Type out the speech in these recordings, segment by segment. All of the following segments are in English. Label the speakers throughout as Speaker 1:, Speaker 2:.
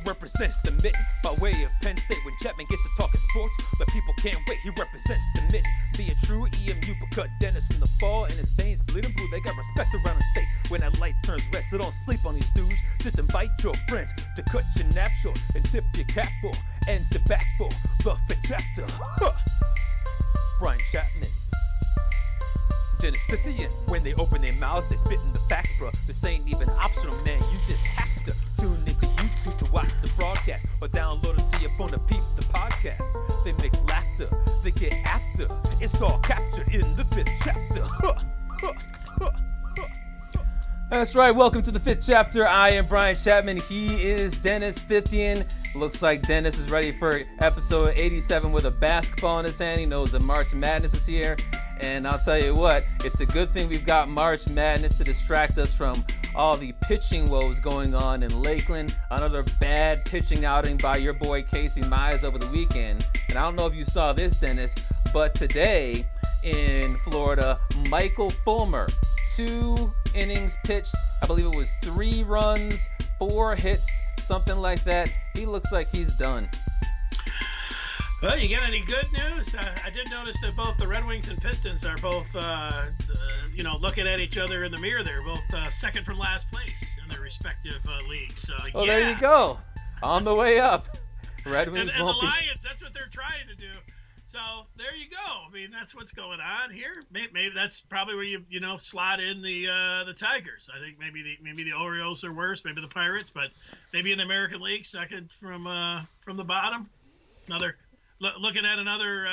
Speaker 1: represents the mitten by way of Penn State. When Chapman gets to talking sports, the people can't wait. He represents the mitten. Be a true EMU, but cut Dennis in the fall and his veins bleeding blue. They got respect around the state when that light turns red. So don't sleep on these dudes. Just invite your friends to cut your nap short and tip your cap for and sit back for the Fith chapter. Huh. Brian Chapman, Dennis Fithian. When they open their mouths, they spitting the facts, bro. This ain't even optional, man. You just have to tune into YouTube to watch the broadcast or download it to your phone to peep the podcast. They mix laughter, they get after. It's all captured in the Fith chapter. Huh. Huh. Huh. That's right. Welcome to the Fith chapter. I am Brian Chapman. He is Dennis Fithian. Looks like Dennis is ready for episode 87 with a basketball in his hand. He knows that March Madness is here. And I'll tell you what, it's a good thing we've got March Madness to distract us from all the pitching woes going on in Lakeland. Another bad pitching outing by your boy Casey Mize over the weekend. And I don't know if you saw this, Dennis, but today in Florida, Michael Fulmer, 2 innings pitched. I believe it was 3 runs, 4 hits, something like that. He looks like he's done.
Speaker 2: Well, you get any good news? I did notice that both the Red Wings and Pistons are both, looking at each other in the mirror. They're both second from last place in their respective leagues. So,
Speaker 1: oh, yeah. There you go. On the way up. Red Wings
Speaker 2: and
Speaker 1: won't
Speaker 2: the Lions, that's what they're trying to do. So there you go. I mean, that's what's going on here. Maybe that's probably where you slot in the Tigers. I think maybe the Orioles are worse, maybe the Pirates, but maybe in the American League, second from the bottom. Looking at another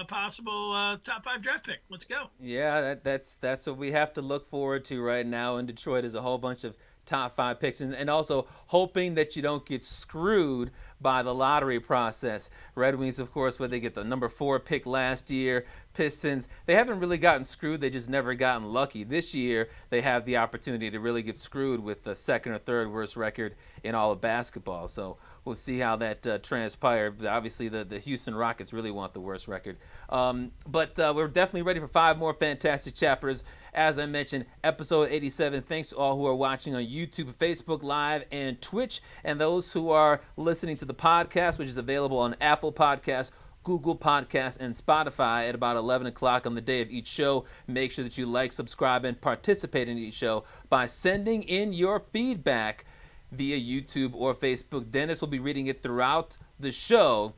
Speaker 2: possible top 5 draft pick. Let's go.
Speaker 1: Yeah, that's what we have to look forward to right now in Detroit is a whole bunch of top 5 picks and also hoping that you don't get screwed by the lottery process. Red Wings, of course, where they get the number 4 pick last year. Pistons, they haven't really gotten screwed. They just never gotten lucky. This year, they have the opportunity to really get screwed with the second or third worst record in all of basketball. So we'll see how that transpires. Obviously, the Houston Rockets really want the worst record. But we're definitely ready for 5 more fantastic chapters. As I mentioned, episode 87. Thanks to all who are watching on YouTube, Facebook Live, and Twitch, and those who are listening to the podcast, which is available on Apple Podcasts, Google Podcasts, and Spotify at about 11 o'clock on the day of each show. Make sure that you like, subscribe, and participate in each show by sending in your feedback via YouTube or Facebook. Dennis will be reading it throughout the show.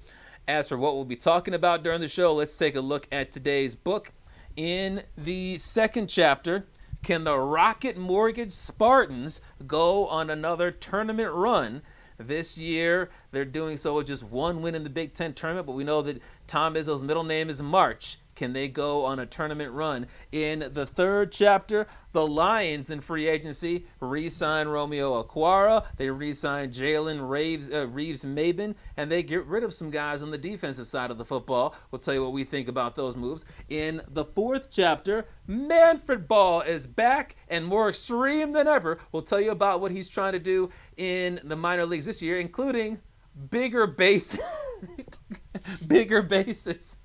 Speaker 1: As for what we'll be talking about during the show, let's take a look at today's book. In the second chapter, can the Rocket Mortgage Spartans go on another tournament run? This year, they're doing so with just 1 win in the Big Ten tournament, but we know that Tom Izzo's middle name is March. Can they go on a tournament run? In the third chapter, the Lions in free agency re-sign Romeo Okwara. They re-sign Jalen Reeves-Maybin, and they get rid of some guys on the defensive side of the football. We'll tell you what we think about those moves. In the fourth chapter, Manfred Ball is back and more extreme than ever. We'll tell you about what he's trying to do in the minor leagues this year, including bigger bases. Bigger bases.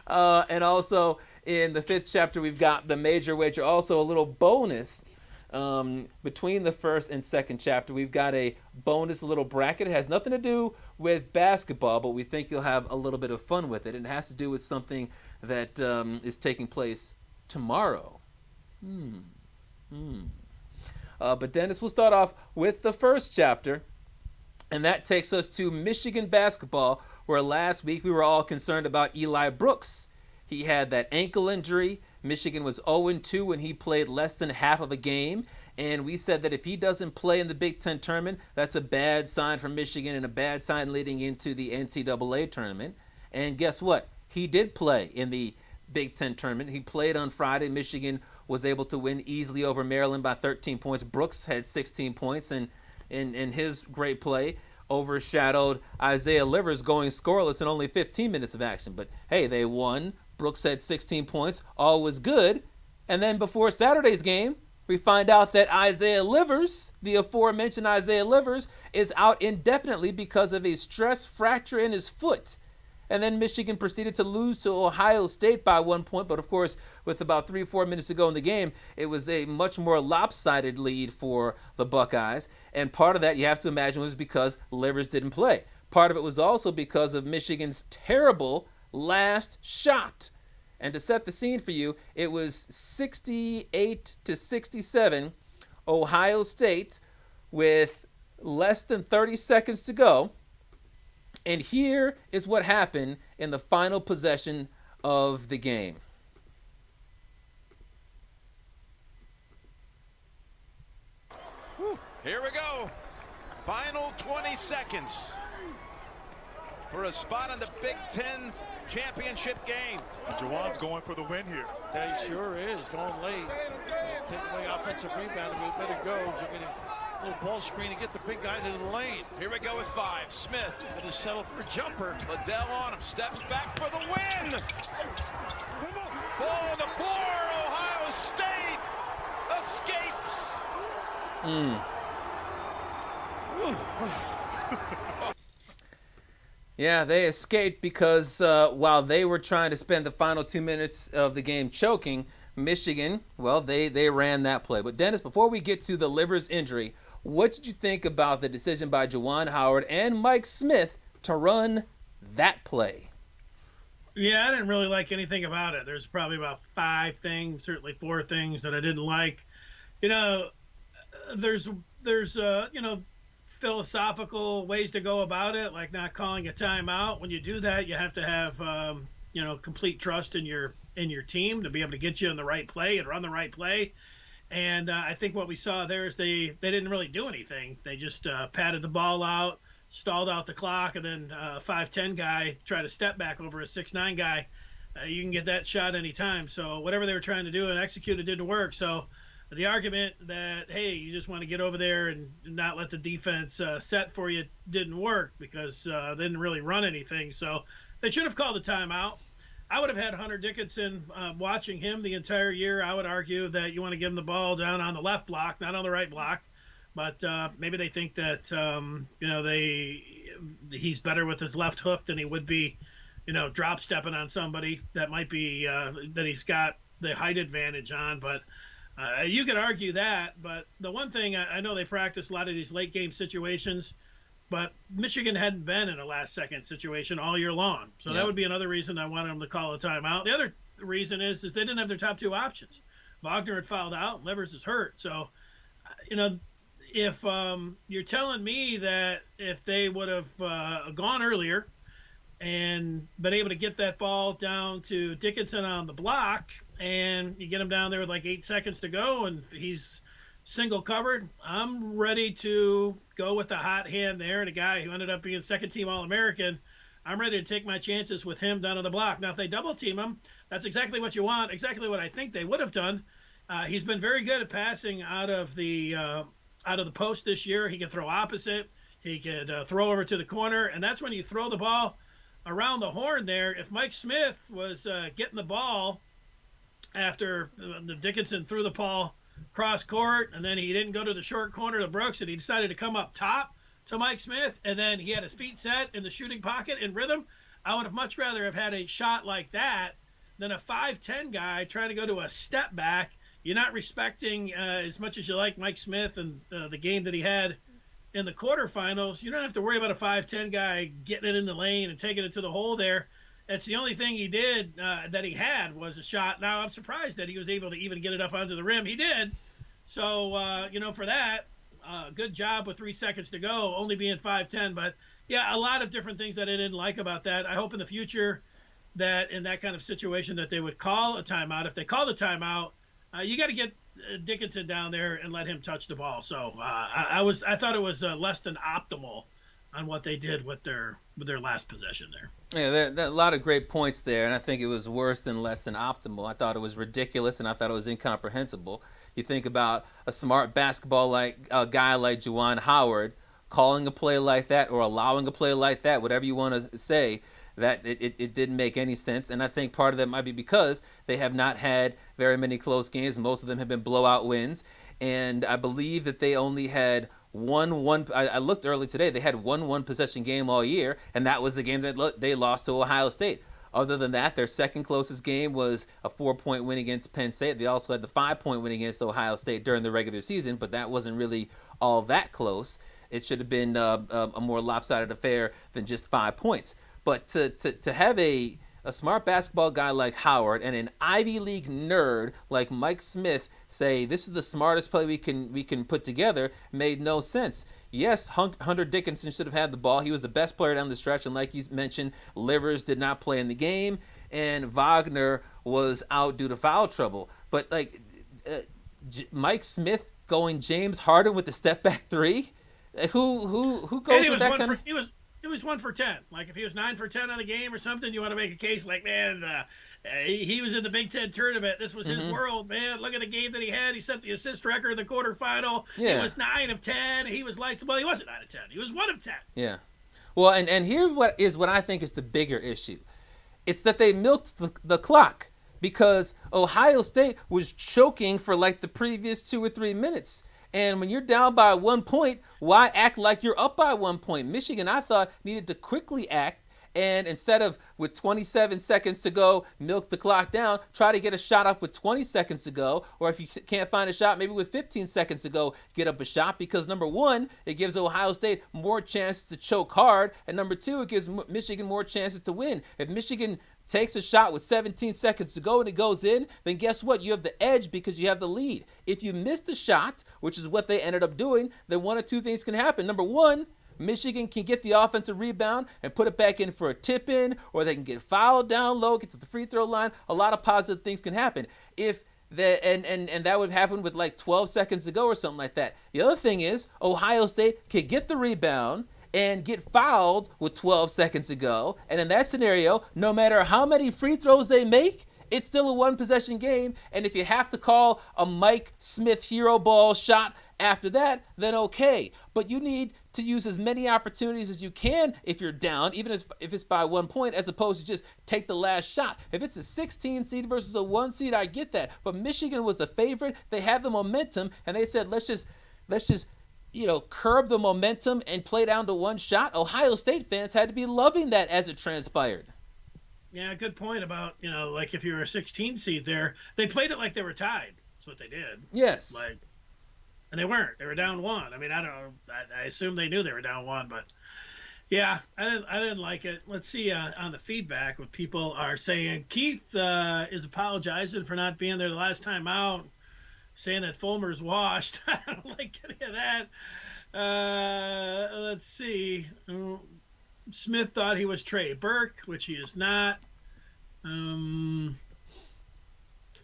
Speaker 1: And also in the fifth chapter, we've got the major wager. Also a little bonus between the first and second chapter. We've got a bonus little bracket. It has nothing to do with basketball, but we think you'll have a little bit of fun with it. And it has to do with something that is taking place tomorrow. But Dennis, we'll start off with the first chapter. And that takes us to Michigan basketball, where last week we were all concerned about Eli Brooks. He had that ankle injury. Michigan was 0-2 when he played less than half of a game. And we said that if he doesn't play in the Big Ten tournament, that's a bad sign for Michigan and a bad sign leading into the NCAA tournament. And guess what? He did play in the Big Ten tournament. He played on Friday. Michigan was able to win easily over Maryland by 13 points. Brooks had 16 points, and his great play overshadowed Isaiah Livers going scoreless in only 15 minutes of action. But hey, they won. Brooks had 16 points. All was good. And then before Saturday's game, we find out that Isaiah Livers, the aforementioned Isaiah Livers, is out indefinitely because of a stress fracture in his foot. And then Michigan proceeded to lose to Ohio State by 1 point. But, of course, with about 3 or 4 minutes to go in the game, it was a much more lopsided lead for the Buckeyes. And part of that, you have to imagine, was because Livers didn't play. Part of it was also because of Michigan's terrible last shot. And to set the scene for you, it was 68-67, Ohio State, with less than 30 seconds to go. And here is what happened in the final possession of the game.
Speaker 3: Here we go. Final 20 seconds for a spot in the Big Ten championship game.
Speaker 4: Juwan's going for the win here.
Speaker 5: Yeah, he sure is. Going late. Take away offensive rebound. We better go. You're getting a little ball screen to get the big guy into the lane.
Speaker 3: Here we go with 5. Smith.
Speaker 5: Gonna settle for a jumper.
Speaker 3: Liddell on him. Steps back for the win. Ball on the floor. Ohio State escapes.
Speaker 1: Yeah, they escaped because while they were trying to spend the final 2 minutes of the game choking, Michigan, well, they ran that play. But, Dennis, before we get to the Livers injury, what did you think about the decision by Juwan Howard and Mike Smith to run that play?
Speaker 2: Yeah, I didn't really like anything about it. There's probably about 5 things, certainly 4 things that I didn't like. You know, there's philosophical ways to go about it, like not calling a timeout. When you do that, you have to have complete trust in your team to be able to get you in the right play and run the right play. And I think what we saw there is they didn't really do anything. They just patted the ball out, stalled out the clock, and then a 5'10" guy tried to step back over a 6'9" guy. You can get that shot anytime. So whatever they were trying to do and execute, it didn't work. So the argument that, hey, you just want to get over there and not let the defense set for you didn't work because they didn't really run anything. So they should have called a timeout. I would have had Hunter Dickinson watching him the entire year. I would argue that you want to give him the ball down on the left block, not on the right block. But maybe they think that, he's better with his left hook than he would be, drop stepping on somebody that might be that he's got the height advantage on. But you could argue that, but the one thing I know they practice a lot of these late game situations, but Michigan hadn't been in a last second situation all year long. So that would be another reason I wanted them to call a timeout. The other reason is they didn't have their top 2 options. Wagner had fouled out, Livers is hurt. So, if you're telling me that if they would have gone earlier and been able to get that ball down to Dickinson on the block, and you get him down there with like 8 seconds to go and he's single covered, I'm ready to go with the hot hand there and a guy who ended up being second-team All-American. I'm ready to take my chances with him down on the block. Now, if they double-team him, that's exactly what you want, exactly what I think they would have done. He's been very good at passing out of the post this year. He can throw opposite. He could throw over to the corner, and that's when you throw the ball around the horn there. If Mike Smith was getting the ball after the Dickinson threw the ball cross court, and then he didn't go to the short corner to Brooks, and he decided to come up top to Mike Smith, and then he had his feet set in the shooting pocket in rhythm, I would have much rather have had a shot like that than a 5'10" guy trying to go to a step back. You're not respecting as much as you like Mike Smith and the game that he had in the quarterfinals. You don't have to worry about a 5'10" guy getting it in the lane and taking it to the hole there. That's the only thing he did that he had was a shot. Now, I'm surprised that he was able to even get it up onto the rim. He did. So, for that, good job with 3 seconds to go, only being 5'10". But, yeah, a lot of different things that I didn't like about that. I hope in the future that in that kind of situation that they would call a timeout. If they call the timeout, you got to get Dickinson down there and let him touch the ball. So I thought it was less than optimal on what they did with their last possession there.
Speaker 1: Yeah, there a lot of great points there, and I think it was worse than less than optimal. I thought it was ridiculous, and I thought it was incomprehensible. You think about a smart basketball guy like Juwan Howard calling a play like that or allowing a play like that, whatever you want to say, that it didn't make any sense. And I think part of that might be because they have not had very many close games. Most of them have been blowout wins. And I believe that they only had I looked early today. They had one possession game all year, and that was the game that they lost to Ohio State. Other than that, their second closest game was a 4-point win against Penn State. They also had the 5-point win against Ohio State during the regular season, but that wasn't really all that close. It should have been a more lopsided affair than just 5 points. But to have a smart basketball guy like Howard and an Ivy League nerd like Mike Smith say this is the smartest play we can put together made no sense. Yes, Hunter Dickinson should have had the ball. He was the best player down the stretch, and like you mentioned, Livers did not play in the game, and Wagner was out due to foul trouble. But Mike Smith going James Harden with the step back three, who goes with that kind of?
Speaker 2: He was 1 for 10. Like if he was 9 for 10 on the game or something, you want to make a case like, man, he was in the Big Ten tournament. This was his world, man. Look at the game that he had. He set the assist record in the quarterfinal.
Speaker 1: Yeah.
Speaker 2: He was 9 of 10. He was like, well, he wasn't 9 of 10. He was 1 of 10.
Speaker 1: Yeah. Well, and here what I think is the bigger issue. It's that they milked the clock because Ohio State was choking for like the previous 2 or 3 minutes. And when you're down by 1 point, why act like you're up by 1 point? Michigan, I thought, needed to quickly act. And instead of with 27 seconds to go, milk the clock down, try to get a shot up with 20 seconds to go. Or if you can't find a shot, maybe with 15 seconds to go, get up a shot. Because number one, it gives Ohio State more chances to choke hard. And number two, it gives Michigan more chances to win. If Michigan takes a shot with 17 seconds to go and it goes in, then guess what? You have the edge because you have the lead. If you miss the shot, which is what they ended up doing, then one of two things can happen. Number one, Michigan can get the offensive rebound and put it back in for a tip in, or they can get fouled down low, get to the free throw line. A lot of positive things can happen. And that would happen with like 12 seconds to go or something like that. The other thing is Ohio State could get the rebound and get fouled with 12 seconds to go. And in that scenario, no matter how many free throws they make, it's still a one-possession game. And if you have to call a Mike Smith hero ball shot after that, then okay. But you need to use as many opportunities as you can if you're down, even if it's by 1 point, as opposed to just take the last shot. If it's a 16 seed versus a 1 seed, I get that. But Michigan was the favorite. They had the momentum, and they said, let's just curb the momentum and play down to one shot. Ohio State fans had to be loving that as it transpired.
Speaker 2: Yeah, good point about, like if you're a 16 seed there, they played it like they were tied. That's what they did.
Speaker 1: Yes.
Speaker 2: And they weren't. They were down 1. I mean, I don't know. I assume they knew they were down 1, but yeah, I didn't like it. Let's see on the feedback what people are saying. Keith is apologizing for not being there the last time out, saying that Fulmer's washed. I don't like any of that. Let's see. Smith thought he was Trey Burke, which he is not.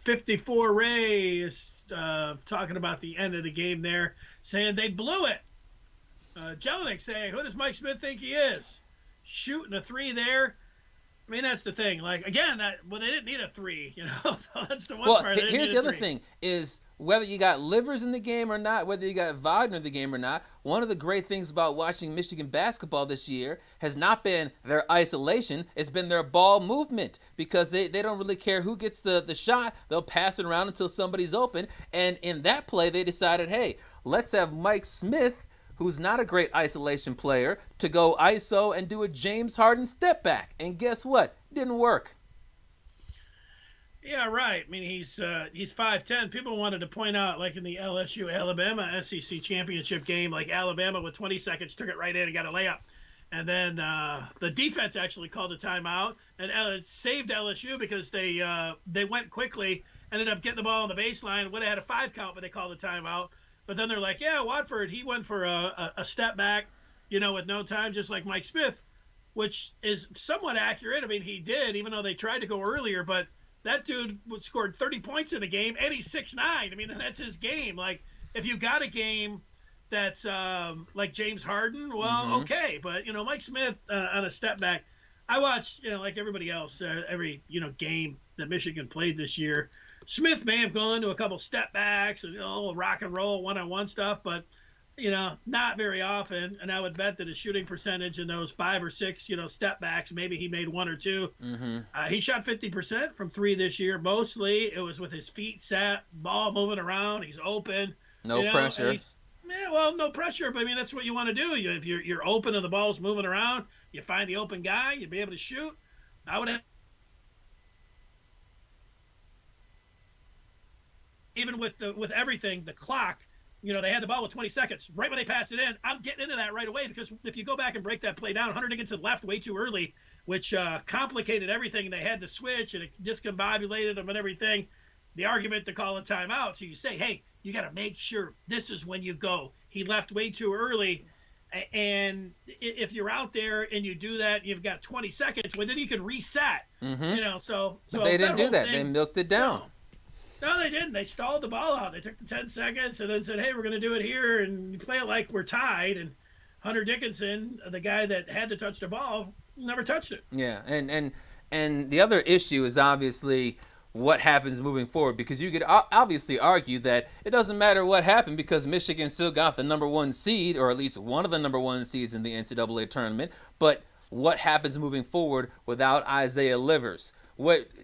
Speaker 2: 54 Ray is talking about the end of the game there, saying they blew it. Jelinek saying, who does Mike Smith think he is? Shooting a 3 there. I mean, that's the thing. Like, again, they didn't need a 3, That's the one part.
Speaker 1: Here's the other thing is whether you got Livers in the game or not, whether you got Wagner in the game or not, one of the great things about watching Michigan basketball this year has not been their isolation. It's been their ball movement because they don't really care who gets the shot. They'll pass it around until somebody's open. And in that play, they decided, hey, let's have Mike Smith, who's not a great isolation player, to go ISO and do a James Harden step back. And guess what? Didn't work.
Speaker 2: Yeah, right. I mean, he's 5'10". People wanted to point out, like in the LSU-Alabama SEC championship game, like Alabama with 20 seconds took it right in and got a layup. And then the defense actually called a timeout, and it saved LSU because they went quickly, ended up getting the ball on the baseline, would have had a 5 count, but they called a timeout. But then they're like, yeah, Watford, he went for a step back, with no time, just like Mike Smith, which is somewhat accurate. I mean, he did, even though they tried to go earlier. But that dude scored 30 points in a game, and he's 6'9". I mean, that's his game. Like, if you got a game that's like James Harden, well, okay. But, Mike Smith on a step back, I watched, like everybody else, every, game that Michigan played this year. Smith may have gone to a couple step backs and rock and roll one-on-one stuff, but not very often. And I would bet that his shooting percentage in those 5 or 6 step backs, maybe he made 1 or 2. He shot 50% from 3 this year. Mostly it was with his feet set, ball moving around. He's open.
Speaker 1: No pressure.
Speaker 2: Yeah, well, no pressure, but I mean that's what you want to do. If you're open and the ball's moving around, you find the open guy, you'd be able to shoot. I would have, even with everything, the clock. They had the ball with 20 seconds. Right when they passed it in, I'm getting into that right away because if you go back and break that play down, Hunter Dickinson left way too early, which complicated everything. They had to switch, and it discombobulated them and everything. The argument to call a timeout. So you say, hey, you got to make sure this is when you go. He left way too early. And if you're out there and you do that, you've got 20 seconds. Well, then you can reset.
Speaker 1: Mm-hmm.
Speaker 2: So
Speaker 1: but they didn't do that. They milked it down.
Speaker 2: No, they didn't. They stalled the ball out. They took the 10 seconds and then said, hey, we're going to do it here and play it like we're tied. And Hunter Dickinson, the guy that had to touch the ball, never touched it.
Speaker 1: Yeah, and the other issue is obviously what happens moving forward, because you could obviously argue that it doesn't matter what happened because Michigan still got the number 1 seed, or at least one of the number 1 seeds in the NCAA tournament. But what happens moving forward without Isaiah Livers?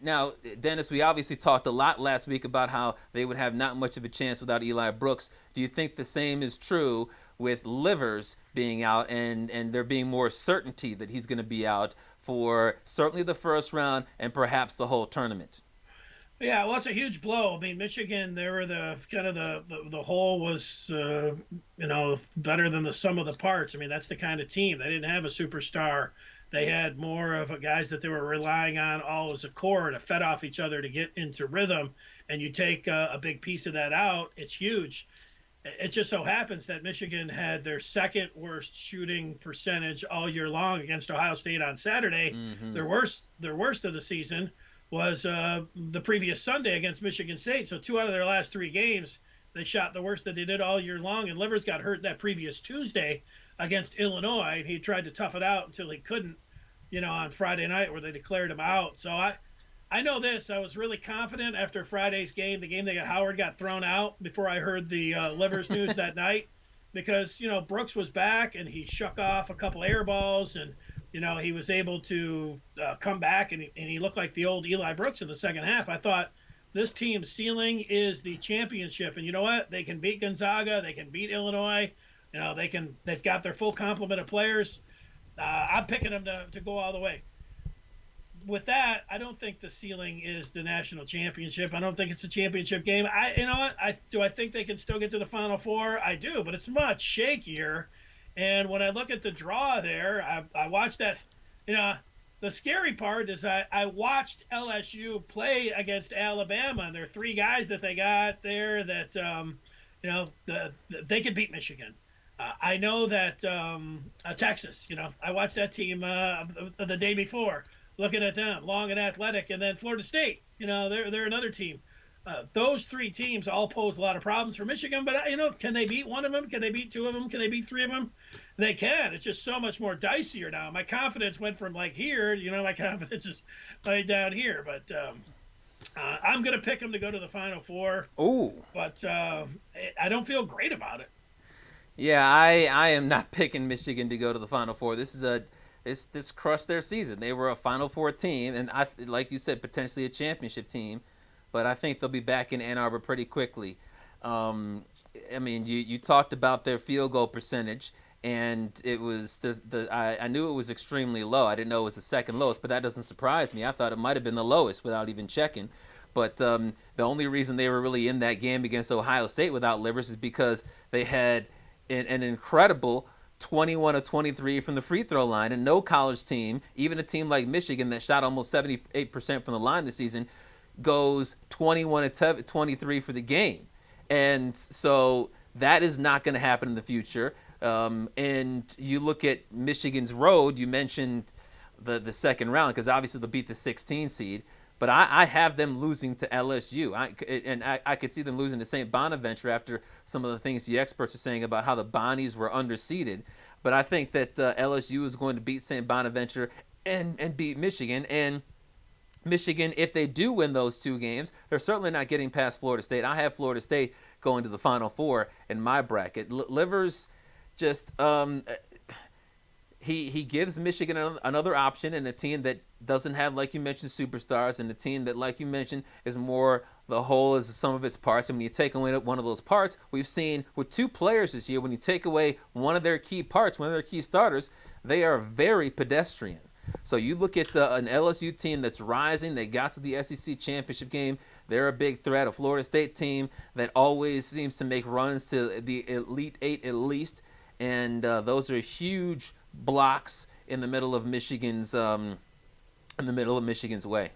Speaker 1: Now, Dennis, we obviously talked a lot last week about how they would have not much of a chance without Eli Brooks. Do you think the same is true with Livers being out and there being more certainty that he's going to be out for certainly the first round and perhaps the whole tournament?
Speaker 2: Yeah, well, it's a huge blow. I mean, Michigan, they were the whole was, better than the sum of the parts. I mean, that's the kind of team. They didn't have a superstar. They had more of guys that they were relying on all as a core to fed off each other to get into rhythm. And you take a big piece of that out, it's huge. It just so happens that Michigan had their second worst shooting percentage all year long against Ohio State on Saturday. Mm-hmm. Their worst of the season was the previous Sunday against Michigan State. So 2 out of their last 3 games, they shot the worst that they did all year long. And Livers got hurt that previous Tuesday against Illinois, and he tried to tough it out until he couldn't, on Friday night where they declared him out. So I know this. I was really confident after Friday's game, the game that Howard got thrown out, before I heard the Livers news that night, because, Brooks was back and he shook off a couple air balls and, he was able to come back and he looked like the old Eli Brooks in the second half. I thought this team's ceiling is the championship. And you know what? They can beat Gonzaga. They can beat Illinois. They've got their full complement of players. I'm picking them to go all the way. With that, I don't think the ceiling is the national championship. I don't think it's a championship game. Do I think they can still get to the Final Four? I do, but it's much shakier. And when I look at the draw there, I watched that. The scary part is I watched LSU play against Alabama, and there are 3 guys that they got there that they can beat Michigan. I know that Texas, I watched that team the day before, looking at them, long and athletic, and then Florida State, they're another team. Those 3 teams all pose a lot of problems for Michigan, but can they beat one of them? Can they beat 2 of them? Can they beat 3 of them? They can. It's just so much more dicier now. My confidence went from here, my confidence is right down here, but I'm going to pick them to go to the Final Four.
Speaker 1: Ooh.
Speaker 2: But I don't feel great about it.
Speaker 1: Yeah, I am not picking Michigan to go to the Final Four. This crushed their season. They were a Final Four team, and like you said, potentially a championship team. But I think they'll be back in Ann Arbor pretty quickly. You talked about their field goal percentage, and it was I knew it was extremely low. I didn't know it was the second lowest, but that doesn't surprise me. I thought it might have been the lowest without even checking. But the only reason they were really in that game against Ohio State without Livers is because they had an incredible 21 of 23 from the free throw line, and no college team, even a team like Michigan that shot almost 78% from the line this season, goes 21 of 23 for the game. And so that is not going to happen in the future. And you look at Michigan's road, you mentioned the second round, because obviously they'll beat the 16 seed. But I have them losing to LSU. I could see them losing to St. Bonaventure after some of the things the experts are saying about how the Bonnies were underseeded. But I think that LSU is going to beat St. Bonaventure and beat Michigan. And Michigan, if they do win those 2 games, they're certainly not getting past Florida State. I have Florida State going to the Final Four in my bracket. Livers just he gives Michigan another option, and a team that doesn't have, like you mentioned, superstars, and a team that, like you mentioned, is more the whole is the sum of its parts. And when you take away one of those parts, we've seen with 2 players this year, when you take away one of their key parts, one of their key starters, they are very pedestrian. So you look at an LSU team that's rising. They got to the SEC championship game. They're a big threat. A Florida State team that always seems to make runs to the Elite Eight at least. And those are huge blocks in the middle of Michigan's way.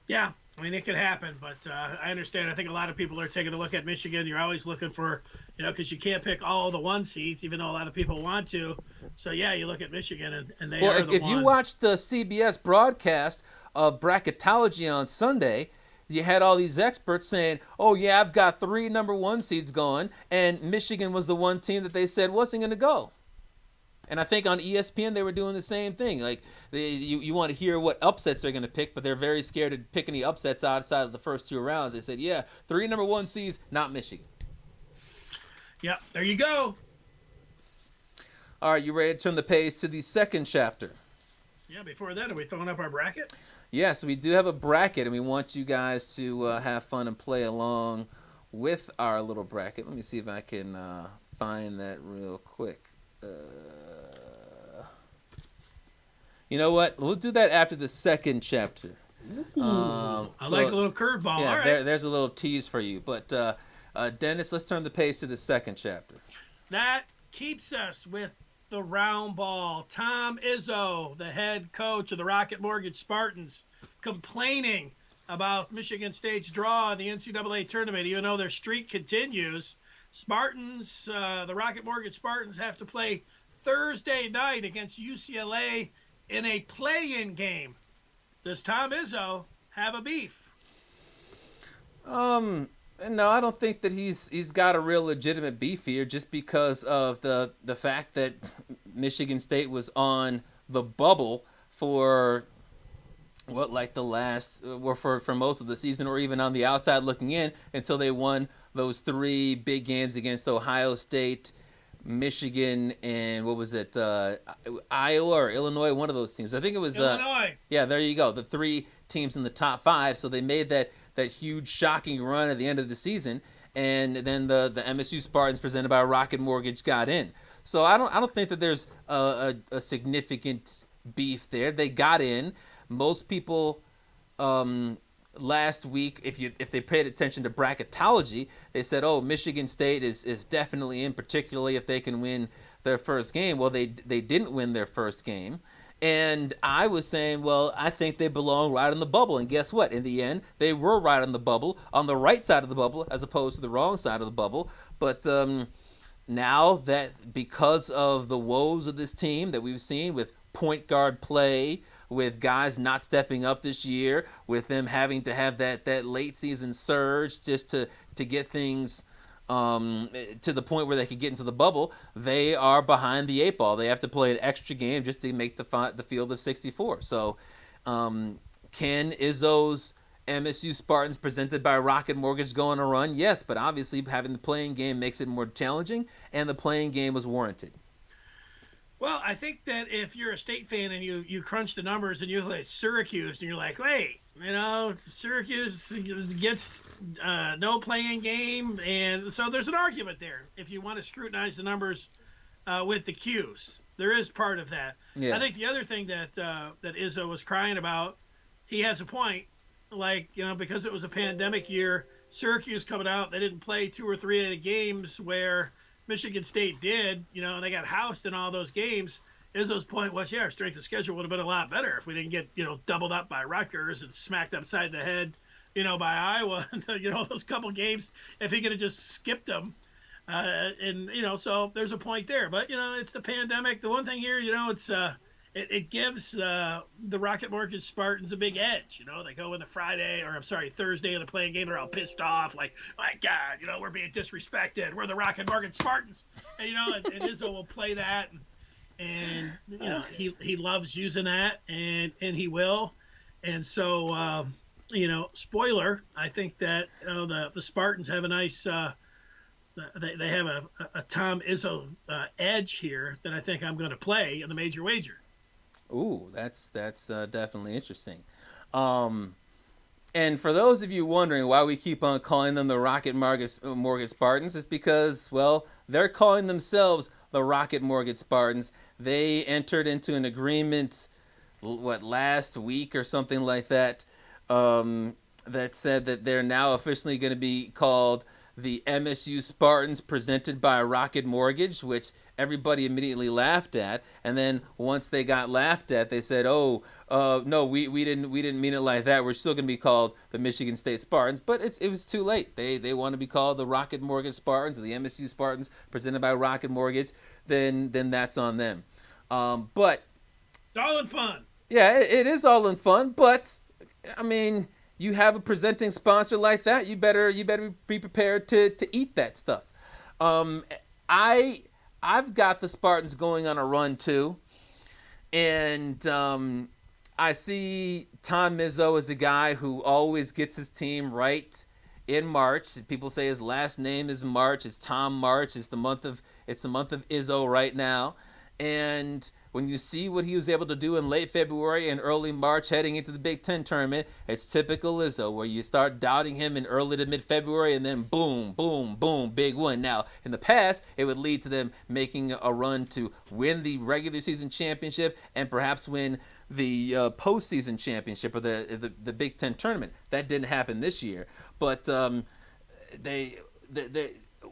Speaker 2: Yeah, I mean, it could happen, but I understand. I think a lot of people are taking a look at Michigan. You're always looking for, because you can't pick all the 1 seeds, even though a lot of people want to. So, yeah, you look at Michigan, and they are the
Speaker 1: if you watched the CBS broadcast of bracketology on Sunday, you had all these experts saying, oh, yeah, I've got 3 number 1 seeds going, and Michigan was the one team that they said wasn't going to go. And I think on ESPN they were doing the same thing. Like you want to hear what upsets they're going to pick, but they're very scared to pick any upsets outside of the first 2 rounds. They said, yeah, 3 number 1 seeds, not Michigan.
Speaker 2: Yep, there you go.
Speaker 1: All right, you ready to turn the page to the second chapter?
Speaker 2: Yeah, before that, are we throwing up our bracket?
Speaker 1: Yes, we do have a bracket, and we want you guys to have fun and play along with our little bracket. Let me see if I can find that real quick. You know what? We'll do that after the second chapter.
Speaker 2: I like a little curveball.
Speaker 1: Yeah,
Speaker 2: all right.
Speaker 1: there's a little tease for you. But Dennis, let's turn the page to the second chapter.
Speaker 2: That keeps us with the round ball. Tom Izzo, the head coach of the Rocket Mortgage Spartans, complaining about Michigan State's draw in the NCAA tournament, even though their streak continues. Spartans, the Rocket Mortgage Spartans, have to play Thursday night against UCLA in a play-in game. Does Tom Izzo have a beef?
Speaker 1: No, I don't think that he's got a real legitimate beef here, just because of the fact that Michigan State was on the bubble for the last, or for most of the season, or even on the outside looking in, until they won those 3 big games against Ohio State, Michigan, and what was it, Iowa or Illinois, one of those teams. I think it was
Speaker 2: Illinois.
Speaker 1: Yeah, there you go. The 3 teams in the top 5. So they made that huge shocking run at the end of the season, and then the MSU Spartans, presented by Rocket Mortgage, got in. So I don't think that there's a significant beef there. They got in. Most people last week, if they paid attention to bracketology, they said, oh, Michigan State is definitely in, particularly if they can win their first game. Well, they didn't win their first game. And I was saying, well, I think they belong right on the bubble. And guess what? In the end, they were right on the bubble, on the right side of the bubble, as opposed to the wrong side of the bubble. But now that, because of the woes of this team that we've seen with point guard play, with guys not stepping up this year, with them having to have that late season surge just to get things to the point where they could get into the bubble, they are behind the 8 ball. They have to play an extra game just to make the field of 64. So can Izzo's MSU Spartans, presented by Rocket Mortgage, go on a run? Yes, but obviously having the playing game makes it more challenging, and the playing game was warranted.
Speaker 2: Well, I think that if you're a State fan and you crunch the numbers and you look at Syracuse and you're like, wait, Syracuse gets no playing game, and so there's an argument there if you want to scrutinize the numbers with the Qs. There is part of that. Yeah. I think the other thing that Izzo was crying about, he has a point. Because it was a pandemic year, Syracuse coming out, they didn't play 2 or 3 of the games where Michigan State did, and they got housed in all those games. Izzo's point was, our strength of schedule would have been a lot better if we didn't get, doubled up by Rutgers and smacked upside the head, by Iowa, those couple games, if he could have just skipped them. So there's a point there. But, it's the pandemic. The one thing here, it gives the Rocket Mortgage Spartans a big edge. They go in the Thursday in the playing game. They're all pissed off, like, my God, we're being disrespected. We're the Rocket Mortgage Spartans. And, and Izzo will play that. And he loves using that, and he will. And so, spoiler, I think that the Spartans have a nice they have a Tom Izzo edge here that I think I'm going to play in the major wager.
Speaker 1: Ooh, that's definitely interesting. And And for those of you wondering why we keep on calling them the Rocket Mortgage Spartans, it's because, well, they're calling themselves the Rocket Mortgage Spartans. They entered into an agreement, last week or something like that, that said that they're now officially going to be called the MSU Spartans presented by Rocket Mortgage, which everybody immediately laughed at. And then once they got laughed at, they said, no, we didn't mean it like that. We're still going to be called the Michigan State Spartans. But it was too late. They want to be called the Rocket Mortgage Spartans or the MSU Spartans presented by Rocket Mortgage. Then that's on them. But
Speaker 2: it's all in fun.
Speaker 1: Yeah, it is all in fun. But I mean, you have a presenting sponsor like that, you better be prepared to eat that stuff. I've got the Spartans going on a run too, and I see Tom Izzo as a guy who always gets his team right in March. People say his last name is March. It's Tom March. It's the month of Izzo right now, and when you see what he was able to do in late February and early March heading into the Big Ten tournament, it's typical Izzo, where you start doubting him in early to mid-February and then boom, boom, boom, big win. Now, in the past, it would lead to them making a run to win the regular season championship and perhaps win the postseason championship or the Big Ten tournament. That didn't happen this year. But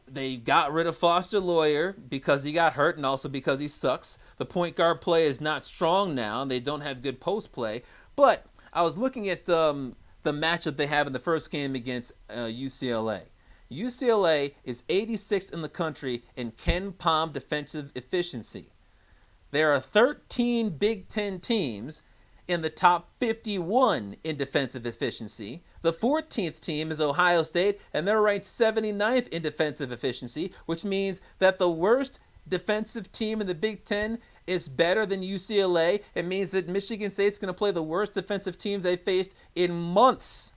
Speaker 1: they got rid of Foster Loyer because he got hurt and also because he sucks. The point guard play is not strong now, and they don't have good post play. But I was looking at the matchup they have in the first game against UCLA. UCLA is 86th in the country in Ken Pom defensive efficiency. There are 13 Big Ten teams in the top 51 in defensive efficiency. The 14th team is Ohio State, and they're ranked 79th in defensive efficiency, which means that the worst defensive team in the Big Ten is better than UCLA. It means that Michigan State's going to play the worst defensive team they faced in months.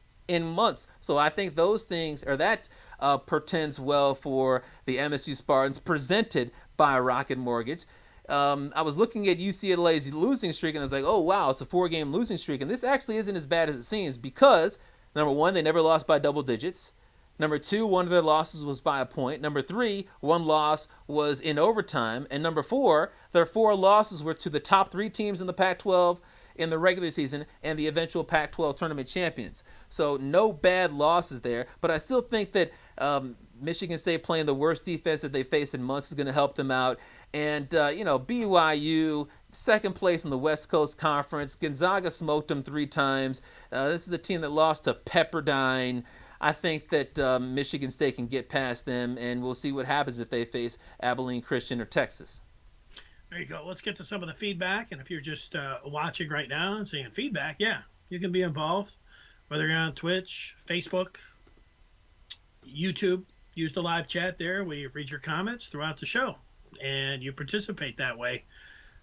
Speaker 1: So I think those things, or that portends well for the MSU Spartans presented by Rocket Mortgage. I was looking at UCLA's losing streak, and I was like, oh, wow, it's a 4-game losing streak. And this actually isn't as bad as it seems because, number one, they never lost by double digits. Number two, one of their losses was by a point. Number three, one loss was in overtime. And number four, their 4 losses were to the top 3 teams in the Pac-12 in the regular season and the eventual Pac-12 tournament champions. So no bad losses there. But I still think that Michigan State playing the worst defense that they faced in months is going to help them out. And, BYU, second place in the West Coast Conference. Gonzaga smoked them 3 times. This is a team that lost to Pepperdine. I think that Michigan State can get past them, and we'll see what happens if they face Abilene Christian or Texas.
Speaker 2: There you go. Let's get to some of the feedback. And if you're just watching right now and seeing feedback, yeah, you can be involved. Whether you're on Twitch, Facebook, YouTube, use the live chat there. We read your comments throughout the show, and you participate that way.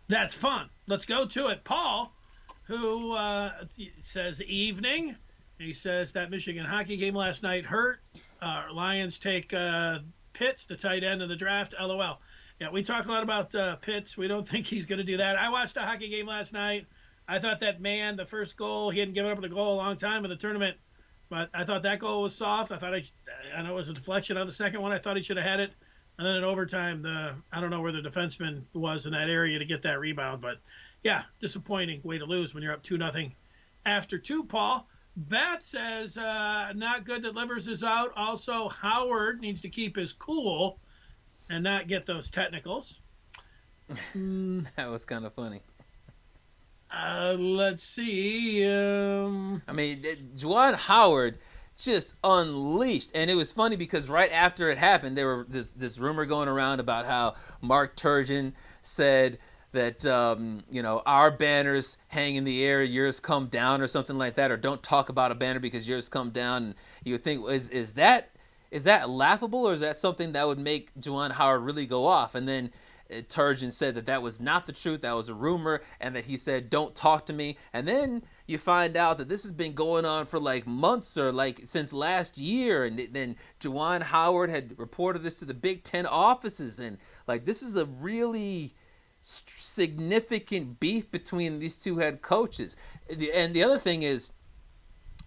Speaker 2: That's fun. Let's go to it. Paul, who says evening. He says that Michigan hockey game last night hurt. Lions take Pitts, the tight end of the draft. LOL. Yeah, we talk a lot about Pitts. We don't think he's going to do that. I watched a hockey game last night. I thought that man, the first goal, he hadn't given up the goal a long time in the tournament, but I thought that goal was soft. I know it was a deflection on the second one. I thought he should have had it. And then in overtime, I don't know where the defenseman was in that area to get that rebound. But, yeah, disappointing way to lose when you're up 2-0 after 2, Paul. Bat says not good that Livers is out. Also, Howard needs to keep his cool and not get those technicals.
Speaker 1: That was kind of funny.
Speaker 2: Let's see.
Speaker 1: Juwan Howard just unleashed. And it was funny because right after it happened, there were this rumor going around about how Mark Turgeon said that, our banners hang in the air, yours come down or something like that, or don't talk about a banner because yours come down. And you would think, is that laughable, or is that something that would make Juwan Howard really go off? And then Turgeon said that was not the truth, that was a rumor, and that he said, don't talk to me. And then you find out that this has been going on for like months or like since last year, and then Juwan Howard had reported this to the Big Ten offices, and like this is a really significant beef between these two head coaches. And the other thing is,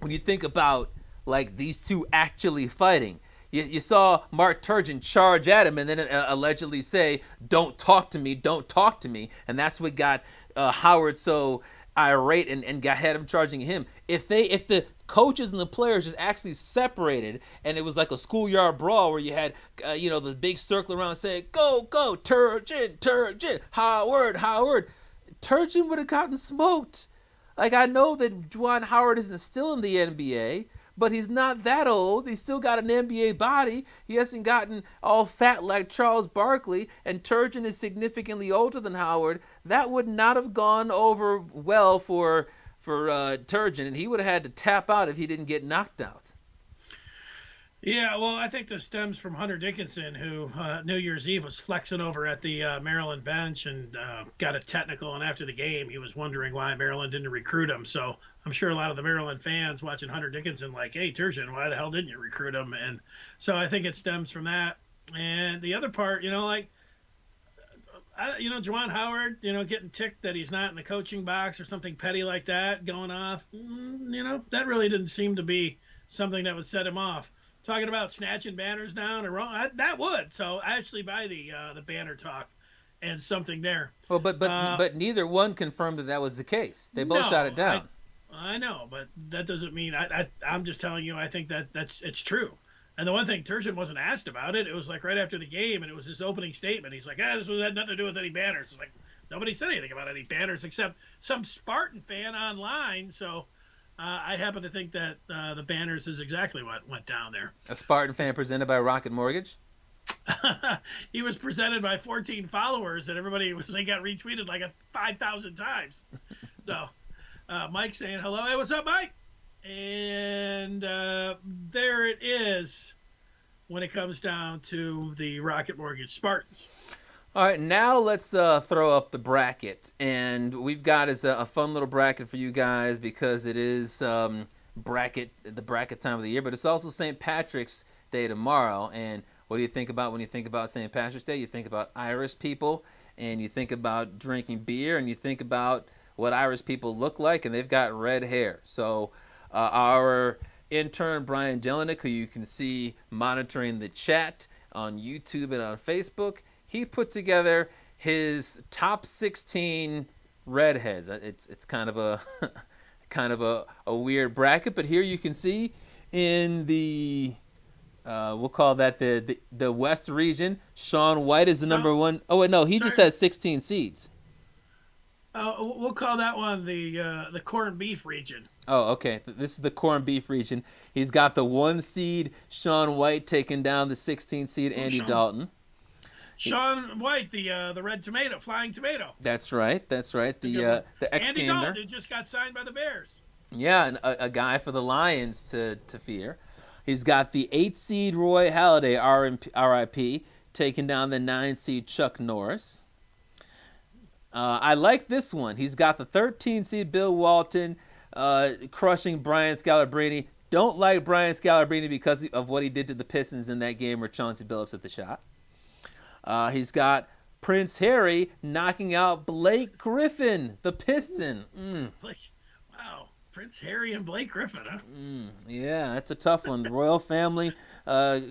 Speaker 1: when you think about like these two actually fighting, you saw Mark Turgeon charge at him and then allegedly say, don't talk to me, and that's what got Howard so irate and had him charging him. If the coaches and the players just actually separated and it was like a schoolyard brawl where you had the big circle around saying, go Turgeon, Howard, Turgeon would have gotten smoked. Like, I know that Juwan Howard isn't still in the NBA, but he's not that old. He's still got an NBA body. He hasn't gotten all fat like Charles Barkley, and Turgeon is significantly older than Howard. That would not have gone over well for Turgeon, and he would have had to tap out if he didn't get knocked out.
Speaker 2: Yeah, well, I think this stems from Hunter Dickinson, who New Year's Eve was flexing over at the Maryland bench and got a technical. And after the game, he was wondering why Maryland didn't recruit him. So I'm sure a lot of the Maryland fans watching Hunter Dickinson like, hey, Turgeon, why the hell didn't you recruit him? And so I think it stems from that. And the other part, Juwan Howard, getting ticked that he's not in the coaching box or something petty like that going off, that really didn't seem to be something that would set him off. Talking about snatching banners down or wrong, that would. So I actually buy the banner talk and something there.
Speaker 1: Well, but neither one confirmed that was the case. They both shot it down.
Speaker 2: I know, but that doesn't mean I'm just telling you. I think it's true. And the one thing, Turgeon wasn't asked about it. It was like right after the game, and it was his opening statement. He's like, this had nothing to do with any banners. It's like nobody said anything about any banners except some Spartan fan online. So. I happen to think that the banners is exactly what went down there.
Speaker 1: A Spartan fan presented by Rocket Mortgage?
Speaker 2: He was presented by 14 followers, and they got retweeted like 5,000 times. So Mike saying hello. Hey, what's up, Mike? And there it is when it comes down to the Rocket Mortgage Spartans.
Speaker 1: All right, now let's throw up the bracket, and we've got a fun little bracket for you guys because it is the bracket time of the year, but it's also St. Patrick's Day tomorrow. And what do you think about when you think about St. Patrick's Day? You think about Irish people, and you think about drinking beer, and you think about what Irish people look like, and they've got red hair. So our intern Brian Jelinek, who you can see monitoring the chat on YouTube and on Facebook, he put together his top 16 redheads. It's kind of a weird bracket, but here you can see in the we'll call that the West region, Shaun White is the number one. Oh wait, no, he just has 16 seeds.
Speaker 2: We'll call that one the corned beef region.
Speaker 1: Oh, okay. This is the corned beef region. He's got the 1 seed Shaun White taking down the 16 seed Andy Dalton.
Speaker 2: Shaun White, the red tomato, flying tomato.
Speaker 1: That's right. The ex-gamer.
Speaker 2: Andy Dalton just got signed by the Bears.
Speaker 1: Yeah, and a guy for the Lions to fear. He's got the 8 seed Roy Halladay, RIP, taking down the 9 seed Chuck Norris. I like this one. He's got the 13 seed Bill Walton crushing Brian Scalabrine. Don't like Brian Scalabrine because of what he did to the Pistons in that game where Chauncey Billups hit the shot. He's got Prince Harry knocking out Blake Griffin, the Piston.
Speaker 2: Wow, Prince Harry and Blake Griffin, huh?
Speaker 1: Yeah, that's a tough one. The royal family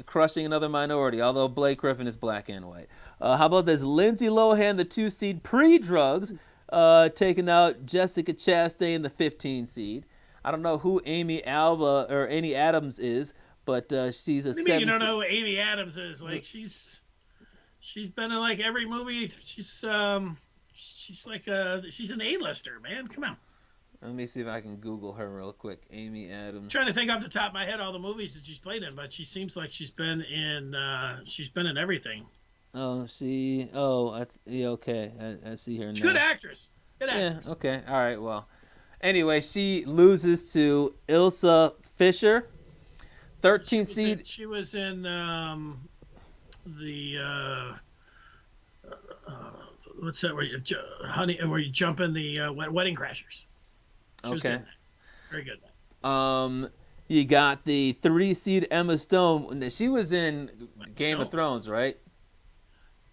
Speaker 1: crushing another minority, although Blake Griffin is black and white. How about this? Lindsay Lohan, the 2 seed pre-drugs, taking out Jessica Chastain, the 15 seed. I don't know who Amy Adams is, but she's a 7 seed.
Speaker 2: You don't know who Amy Adams is? Like She's been in like every movie. She's an A-lister, man. Come on.
Speaker 1: Let me see if I can Google her real quick. Amy Adams.
Speaker 2: I'm trying to think off the top of my head all the movies that she's played in, but she seems like she's been in everything.
Speaker 1: Oh, okay. I see her now.
Speaker 2: She's a good actress.
Speaker 1: Yeah. Okay. All right. Well, anyway, she loses to Ilsa Fisher, 13 seed.
Speaker 2: She was in what's that? Where you jump in the Wedding Crashers.
Speaker 1: Okay.
Speaker 2: Very good.
Speaker 1: You got the 3 seed Emma Stone. She was in Game of Thrones, right?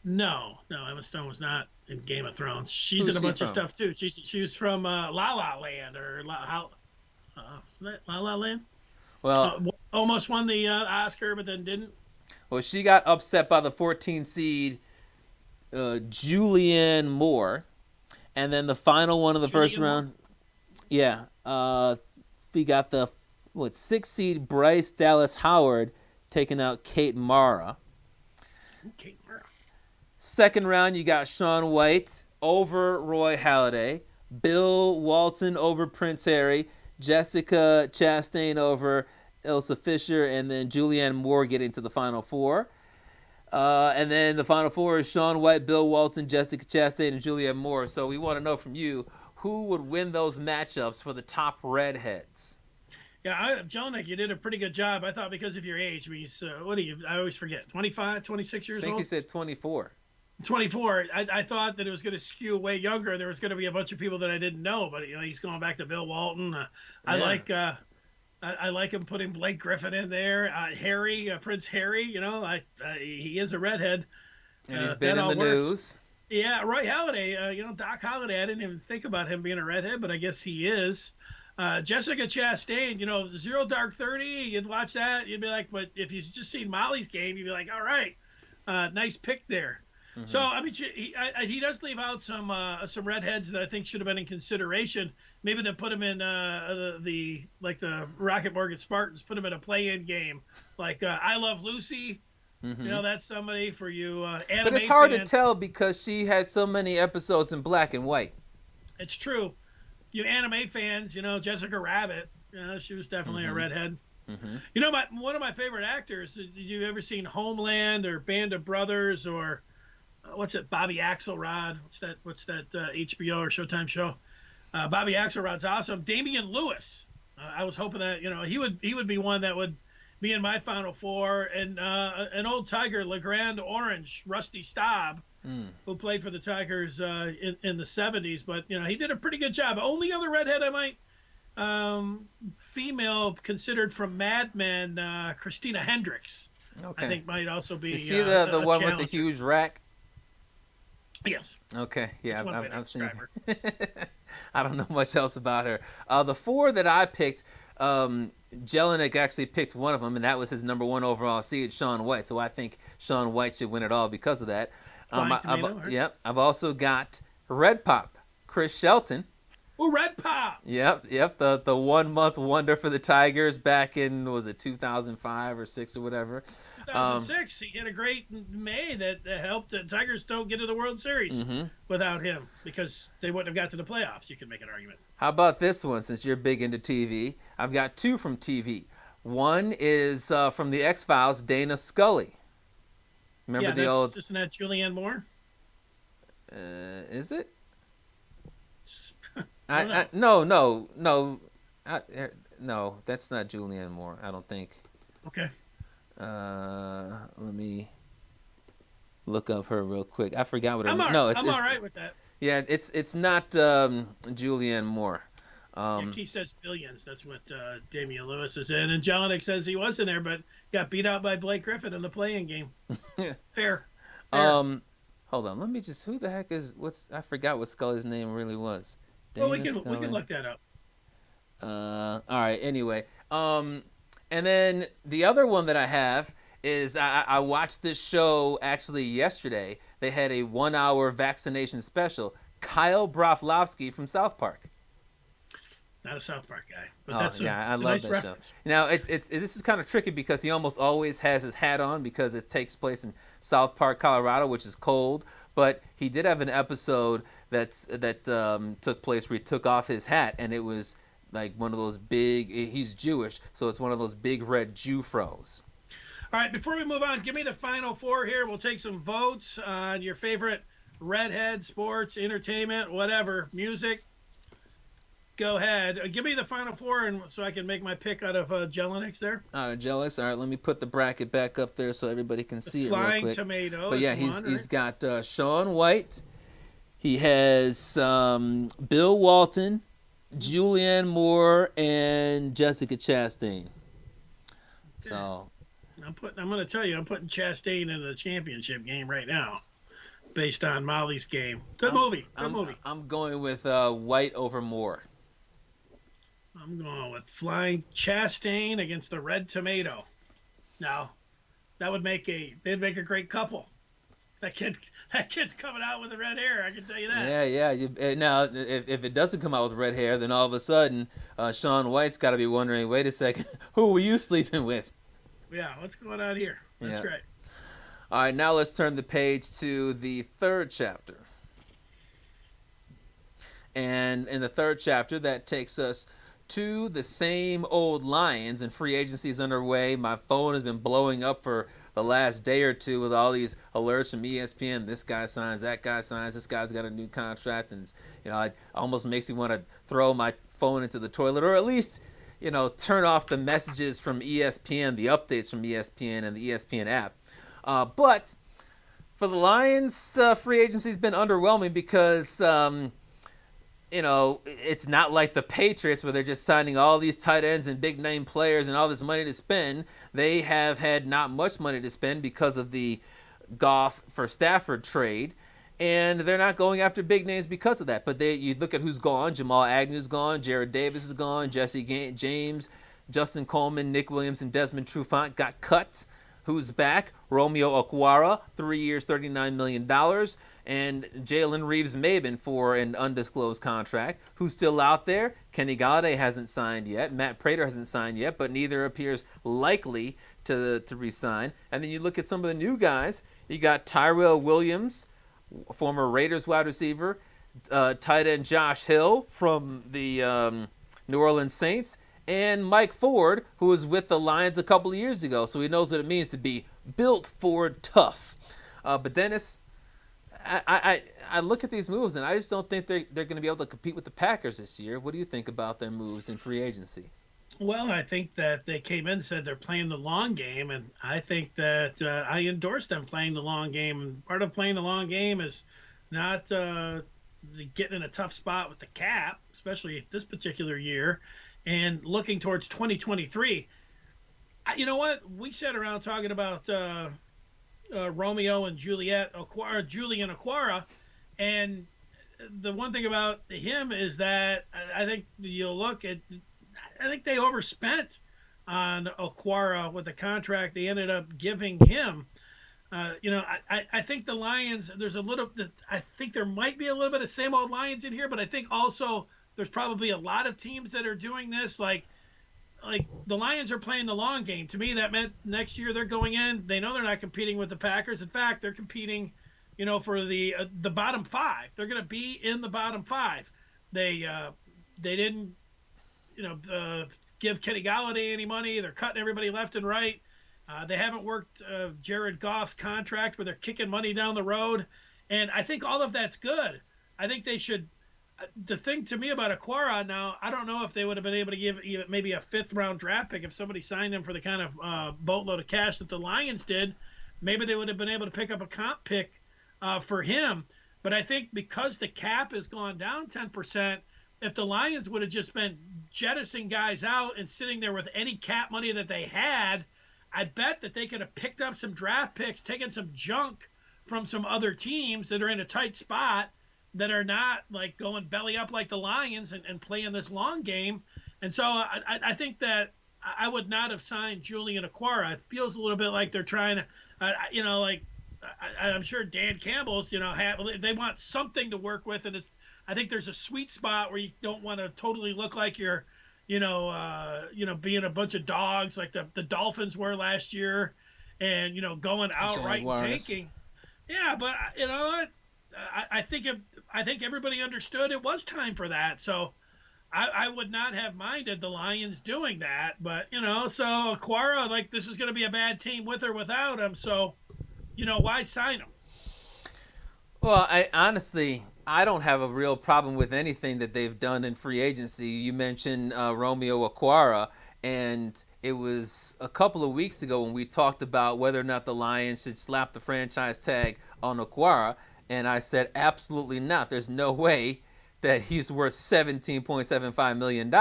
Speaker 2: No, Emma Stone was not in Game of Thrones. She's in a bunch of stuff too. She was from La La Land or Isn't that La La Land?
Speaker 1: Well,
Speaker 2: Almost won the Oscar, but then didn't.
Speaker 1: well, she got upset by the 14 seed Julianne Moore, and then the final one of the first round. Yeah, we got the 6 seed Bryce Dallas Howard taking out Kate Mara.
Speaker 2: Kate Mara.
Speaker 1: Second round, you got Shaun White over Roy Halladay, Bill Walton over Prince Harry, Jessica Chastain over Elsa Fisher, and then Julianne Moore getting to the final 4. And then the final 4 is Shaun White, Bill Walton, Jessica Chastain, and Julianne Moore. So we want to know from you, who would win those matchups for the top redheads?
Speaker 2: Yeah, Jelinek, you did a pretty good job. I thought because of your age. I mean, what are you? I always forget. 25, 26 years old?
Speaker 1: I think he said 24.
Speaker 2: 24. I thought that it was going to skew way younger. There was going to be a bunch of people that I didn't know, but he's going back to Bill Walton. I like him putting Blake Griffin in there. Harry, Prince Harry. He is a redhead,
Speaker 1: and he's been in the news.
Speaker 2: Yeah, Roy Halladay. Doc Halladay. I didn't even think about him being a redhead, but I guess he is. Jessica Chastain. Zero Dark 30. You'd watch that. You'd be like, but if you've just seen Molly's game, you'd be like, all right, nice pick there. Mm-hmm. So I mean, he does leave out some redheads that I think should have been in consideration. Maybe they put him in the Rocket Mortgage Spartans, put him in a play-in game, like I Love Lucy. Mm-hmm. That's somebody for you. Anime
Speaker 1: but it's hard
Speaker 2: fans.
Speaker 1: to tell because she had so many episodes in black and white.
Speaker 2: It's true. You anime fans, Jessica Rabbit. She was definitely a redhead. Mm-hmm. One of my favorite actors. Did you ever seen Homeland or Band of Brothers or what's it? Bobby Axelrod. What's that HBO or Showtime show? Bobby Axelrod's awesome. Damian Lewis. I was hoping that he would be one that would be in my final 4. And an old Tiger, LeGrand Orange, Rusty Staub, who played for the Tigers in the 70s. But he did a pretty good job. Only other redhead I might female considered from Mad Men, Christina Hendricks. Okay. I think might also be.
Speaker 1: Did you see the one with the huge rack?
Speaker 2: Yes.
Speaker 1: Okay. Yeah, I've seen her. I don't know much else about her. The 4 that I picked, Jelinek actually picked one of them, and that was his number 1 overall seed, Shaun White. So I think Shaun White should win it all because of that. I've also got Red Pop, Chris Shelton.
Speaker 2: Oh, Red Pop.
Speaker 1: Yep. The 1-month wonder for the Tigers back in, was it 2005 or 6 or whatever?
Speaker 2: 2006. He had a great May that helped the Tigers don't get to the World Series without him because they wouldn't have got to the playoffs. You can make an argument.
Speaker 1: How about this one? Since you're big into TV, I've got 2 from TV. One is from the X-Files, Dana Scully. Remember the old?
Speaker 2: Isn't that Julianne Moore?
Speaker 1: Is it? No, that's not Julianne Moore. I don't think.
Speaker 2: Okay.
Speaker 1: Let me look up her real quick. I forgot what her.
Speaker 2: I'm all right with that.
Speaker 1: Yeah, it's not Julianne Moore.
Speaker 2: He says billions. That's what Damian Lewis is in, and Jelinek says he was in there, but got beat out by Blake Griffin in the play-in game. Fair.
Speaker 1: Hold on. Let me just. Who the heck is? I forgot what Scully's name really was.
Speaker 2: Well, we can look that up.
Speaker 1: All right. Anyway, and then the other one that I have is I watched this show actually yesterday. They had a 1-hour vaccination special. Kyle Broflovsky from South Park.
Speaker 2: Not a South Park guy, but that's
Speaker 1: I love
Speaker 2: nice
Speaker 1: that
Speaker 2: reference.
Speaker 1: show. Now this is kind of tricky because he almost always has his hat on because it takes place in South Park, Colorado, which is cold. But he did have an episode that took place where he took off his hat, and it was like one of those big. He's Jewish, so it's one of those big red Jew fros.
Speaker 2: All right, before we move on, give me the final 4 here. We'll take some votes on your favorite redhead, sports, entertainment, whatever, music. Go ahead. Give me the final 4 and so I can make my pick out of Jelinek there.
Speaker 1: Out of Jelinek. All right, let me put the bracket back up there so everybody can see it real quick.
Speaker 2: Flying Tomato.
Speaker 1: But yeah, he's got Shaun White. He has Bill Walton, Julianne Moore, and Jessica Chastain. So
Speaker 2: I'm going to tell you, I'm putting Chastain in the championship game right now, based on Molly's game. Good movie.
Speaker 1: I'm going with White over Moore.
Speaker 2: I'm going with Flying Chastain against the Red Tomato. Now, they'd make a great couple. That kid's coming out with the red hair. I can tell you that.
Speaker 1: Yeah. Now, if it doesn't come out with red hair, then all of a sudden, Shaun White's got to be wondering, wait a second, who were you sleeping with?
Speaker 2: Yeah, what's going on here? That's
Speaker 1: Yeah.
Speaker 2: right.
Speaker 1: All right, now let's turn the page to the third chapter. And in the third chapter, that takes us to the same old Lions, and free agency is underway. My phone has been blowing up for the last day or two with all these alerts from ESPN. This guy signs, that guy signs, this guy's got a new contract, and it almost makes me want to throw my phone into the toilet, or at least turn off the messages from ESPN, the updates from ESPN and the ESPN app. But for the Lions, free agency's been underwhelming because it's not like the Patriots where they're just signing all these tight ends and big name players and all this money to spend. They have had not much money to spend because of the Goff for Stafford trade, and they're not going after big names because of that. But you look at who's gone. Jamal Agnew's gone. Jared Davis is gone. Jesse James, Justin Coleman, Nick Williams, and Desmond Trufant got cut. Who's back? Romeo Okwara, 3 years, $39 million. And Jalen Reeves-Maybin for an undisclosed contract. Who's still out there? Kenny Galladay hasn't signed yet. Matt Prater hasn't signed yet, but neither appears likely to re-sign. And then you look at some of the new guys. You got Tyrell Williams, former Raiders wide receiver, tight end Josh Hill from the New Orleans Saints, and Mike Ford, who was with the Lions a couple of years ago, so he knows what it means to be built Ford tough. But Dennis, I look at these moves, and I just don't think they're going to be able to compete with the Packers this year. What do you think about their moves in free agency?
Speaker 2: Well, I think that they came in and said they're playing the long game, and I think that I endorse them playing the long game. And part of playing the long game is not getting in a tough spot with the cap, especially this particular year, and looking towards 2023. You know what? We sat around talking about Romeo and Julian Okwara, and the one thing about him is that I think you'll look at. I think they overspent on Okwara with the contract they ended up giving him. I think the Lions. I think there might be a little bit of same old Lions in here, but I think also there's probably a lot of teams that are doing this. Like the Lions are playing the long game. To me, that meant next year they're going in. They know they're not competing with the Packers. In fact, they're competing, for the bottom five. They're going to be in the bottom five. They didn't, give Kenny Galladay any money. They're cutting everybody left and right. They haven't worked Jared Goff's contract, where they're kicking money down the road. And I think all of that's good. I think they should. The thing to me about Okwara now, I don't know if they would have been able to give maybe a fifth-round draft pick if somebody signed him for the kind of boatload of cash that the Lions did. Maybe they would have been able to pick up a comp pick for him. But I think because the cap has gone down 10%, if the Lions would have just been jettisoning guys out and sitting there with any cap money that they had, I bet that they could have picked up some draft picks, taken some junk from some other teams that are in a tight spot, that are not like going belly up like the Lions and playing this long game. And so I think that I would not have signed Julian Okwara. It feels a little bit like they're trying to, I'm sure Dan Campbell's, they want something to work with. And I think there's a sweet spot where you don't want to totally look like you're, being a bunch of dogs like the Dolphins were last year and, going outright and taking. Yeah, but I think everybody understood it was time for that. So I would not have minded the Lions doing that. But, so Okwara, this is going to be a bad team with or without him. So, why sign him?
Speaker 1: Well, I don't have a real problem with anything that they've done in free agency. You mentioned Romeo Okwara, and it was a couple of weeks ago when we talked about whether or not the Lions should slap the franchise tag on Okwara. And I said, absolutely not. There's no way that he's worth $17.75 million.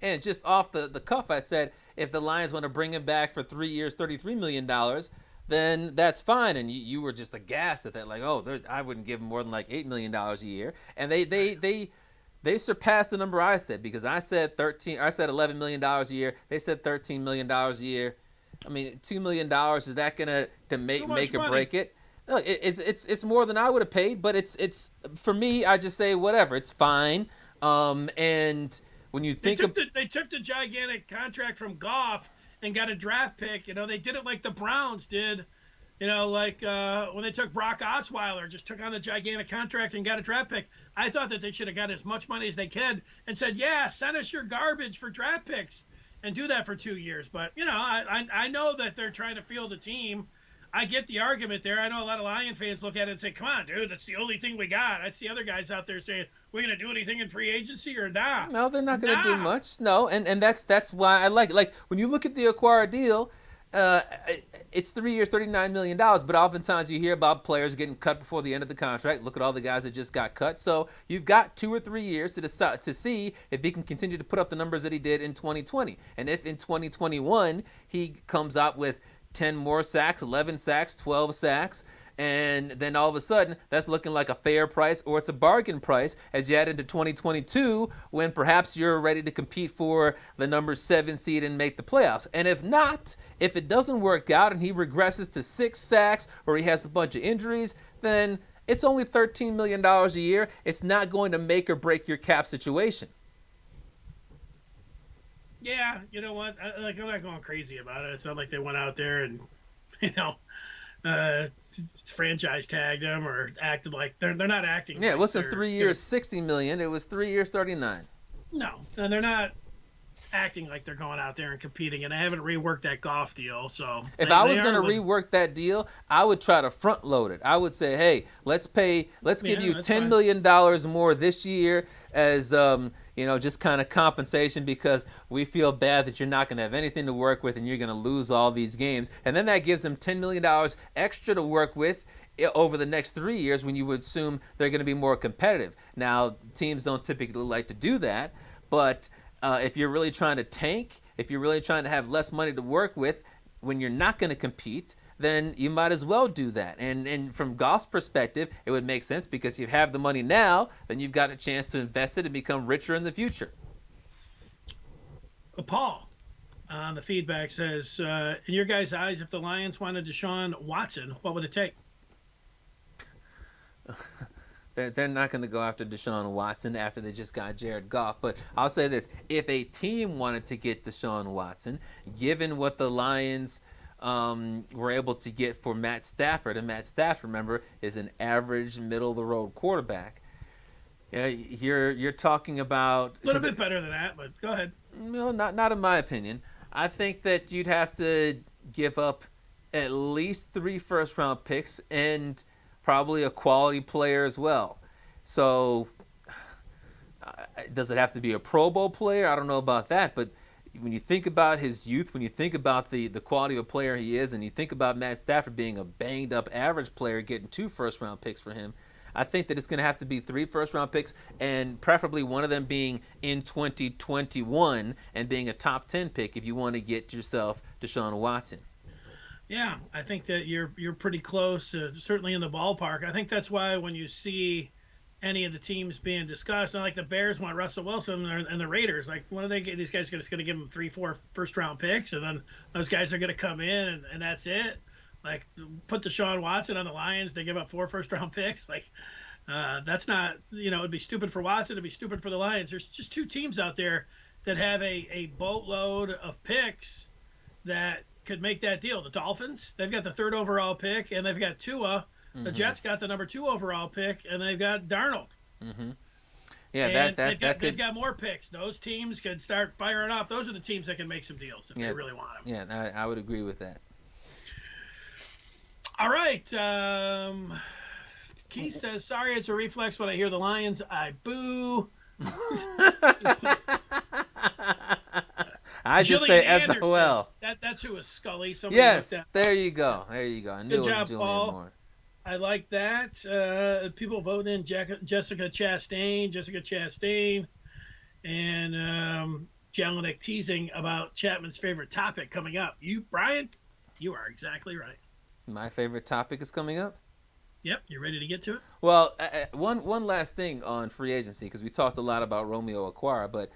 Speaker 1: And just off the cuff, I said, if the Lions want to bring him back for 3 years, $33 million, then that's fine. And you were just aghast at that, like, I wouldn't give him more than like $8 million a year. And they they surpassed the number I said, because I said $11 million a year. They said $13 million a year. I mean, $2 million, is that gonna make or break it? Look, it's more than I would have paid, but it's for me, I just say whatever, it's fine. And when you think
Speaker 2: they took the gigantic contract from Goff and got a draft pick. They did it like the Browns did. Like when they took Brock Osweiler, just took on the gigantic contract and got a draft pick. I thought that they should have got as much money as they could and said, yeah, send us your garbage for draft picks and do that for 2 years. But, I know that they're trying to field a team. I get the argument there. I know a lot of Lion fans look at it and say, come on, dude, that's the only thing we got. I see other guys out there saying, we're going to do anything in free agency or not.
Speaker 1: No, they're not going to do much. No, and that's why I like it. Like, when you look at the Okwara deal, it's 3 years, $39 million, but oftentimes you hear about players getting cut before the end of the contract. Look at all the guys that just got cut. So you've got 2 or 3 years to decide to see if he can continue to put up the numbers that he did in 2020. And if in 2021 he comes out with 10 more sacks, 11 sacks, 12 sacks, and then all of a sudden that's looking like a fair price or it's a bargain price as you head into 2022 when perhaps you're ready to compete for the number 7 seed and make the playoffs. And if not, if it doesn't work out and he regresses to 6 sacks or he has a bunch of injuries, then it's only $13 million a year. It's not going to make or break your cap situation.
Speaker 2: Yeah, you know what? I'm not going crazy about it. It's not like they went out there and, franchise tagged him or acted like they're not acting.
Speaker 1: Yeah,
Speaker 2: like
Speaker 1: it wasn't 3 years, $60 million. It was 3 years, $39.
Speaker 2: No, and they're not acting like they're going out there and competing. And I haven't reworked that Goff deal. So
Speaker 1: if I was going to rework that deal, I would try to front load it. I would say, hey, let's give you $10 million more this year as just kind of compensation because we feel bad that you're not going to have anything to work with and you're going to lose all these games. And then that gives them $10 million extra to work with over the next 3 years when you would assume they're going to be more competitive. Now, teams don't typically like to do that, but if you're really trying to tank, if you're really trying to have less money to work with when you're not going to compete, then you might as well do that. And from Goff's perspective, it would make sense because you have the money now, then you've got a chance to invest it and become richer in the future.
Speaker 2: Paul on the feedback says, in your guys' eyes, if the Lions wanted Deshaun Watson, what would it take?
Speaker 1: They're not going to go after Deshaun Watson after they just got Jared Goff. But I'll say this. If a team wanted to get Deshaun Watson, given what the Lions were able to get for Matt Stafford, and Matt Stafford, remember, is an average middle-of-the-road quarterback, you're talking about...
Speaker 2: A little bit better than that, but go ahead.
Speaker 1: No, not in my opinion. I think that you'd have to give up at least 3 first-round picks and probably a quality player as well. So does it have to be a Pro Bowl player? I don't know about that, but when you think about his youth, when you think about the quality of a player he is, and you think about Matt Stafford being a banged-up average player getting 2 first-round picks for him, I think that it's going to have to be 3 first-round picks, and preferably one of them being in 2021 and being a top 10 pick if you want to get yourself Deshaun Watson.
Speaker 2: Yeah, I think that you're pretty close, certainly in the ballpark. I think that's why when you see any of the teams being discussed, not like the Bears want Russell Wilson and the Raiders, like what are they? These guys are just going to give them 3-4 first-round picks, and then those guys are going to come in and that's it. Like put Deshaun Watson on the Lions, they give up 4 first-round picks. Like that's not, it'd be stupid for Watson, it'd be stupid for the Lions. There's just 2 teams out there that have a boatload of picks that could make that deal. The Dolphins, they've got the 3rd overall pick, and they've got Tua. The Jets got the number 2 overall pick, and they've got Darnold.
Speaker 1: Mm-hmm. Yeah,
Speaker 2: they've got more picks. Those teams could start firing off. Those are the teams that can make some deals if they really want them.
Speaker 1: Yeah, I would agree with that.
Speaker 2: All right. Keith says, sorry, it's a reflex when I hear the Lions. I boo.
Speaker 1: I just say SOL.
Speaker 2: That's who is Scully.
Speaker 1: Yes, there you go. I knew
Speaker 2: Good
Speaker 1: it was
Speaker 2: job,
Speaker 1: Julian
Speaker 2: Paul.
Speaker 1: Moore.
Speaker 2: I like that. People vote in Jessica Chastain, and Jelinek teasing about Chapman's favorite topic coming up. Brian, you are exactly right.
Speaker 1: My favorite topic is coming up?
Speaker 2: Yep, you ready to get to it?
Speaker 1: Well, one last thing on free agency, because we talked a lot about Romeo Okwara, but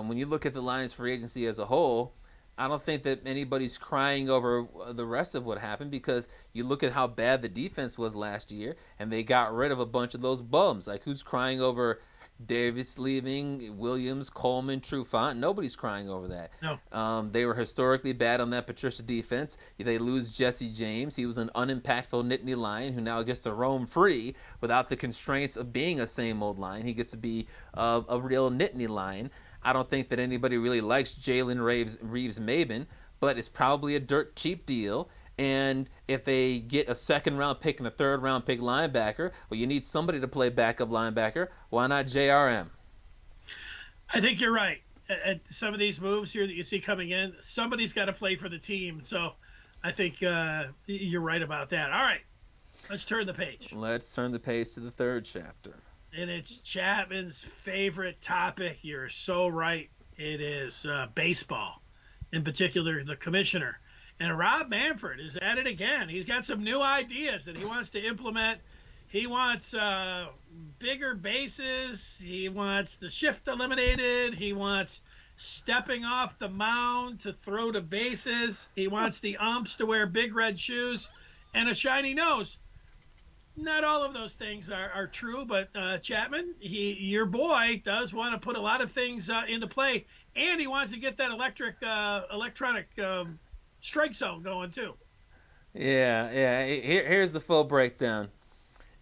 Speaker 1: when you look at the Lions free agency as a whole, I don't think that anybody's crying over the rest of what happened, because you look at how bad the defense was last year, and they got rid of a bunch of those bums. Like, who's crying over Davis leaving, Williams, Coleman, Trufant? Nobody's crying over that.
Speaker 2: No.
Speaker 1: They were historically bad on that Patricia defense. They lose Jesse James. He was an unimpactful Nittany Lion who now gets to roam free without the constraints of being a same old Lion. He gets to be a real Nittany Lion. I don't think that anybody really likes Jalen Reeves-Maben, but it's probably a dirt cheap deal. And if they get a second-round pick and a third-round pick linebacker, well, you need somebody to play backup linebacker. Why not JRM?
Speaker 2: I think you're right. At some of these moves here that you see coming in, somebody's got to play for the team. So I think you're right about that. All right, let's turn the page.
Speaker 1: Let's turn the page to the third chapter.
Speaker 2: And it's Chapman's favorite topic. You're so right. It is baseball, in particular the commissioner. And Rob Manfred is at it again. He's got some new ideas that he wants to implement. He wants bigger bases. He wants the shift eliminated. He wants stepping off the mound to throw to bases. He wants the umps to wear big red shoes and a shiny nose. Not all of those things are true, but Chapman, your boy, does want to put a lot of things into play, and he wants to get that electronic strike zone going too.
Speaker 1: Yeah. Here's the full breakdown,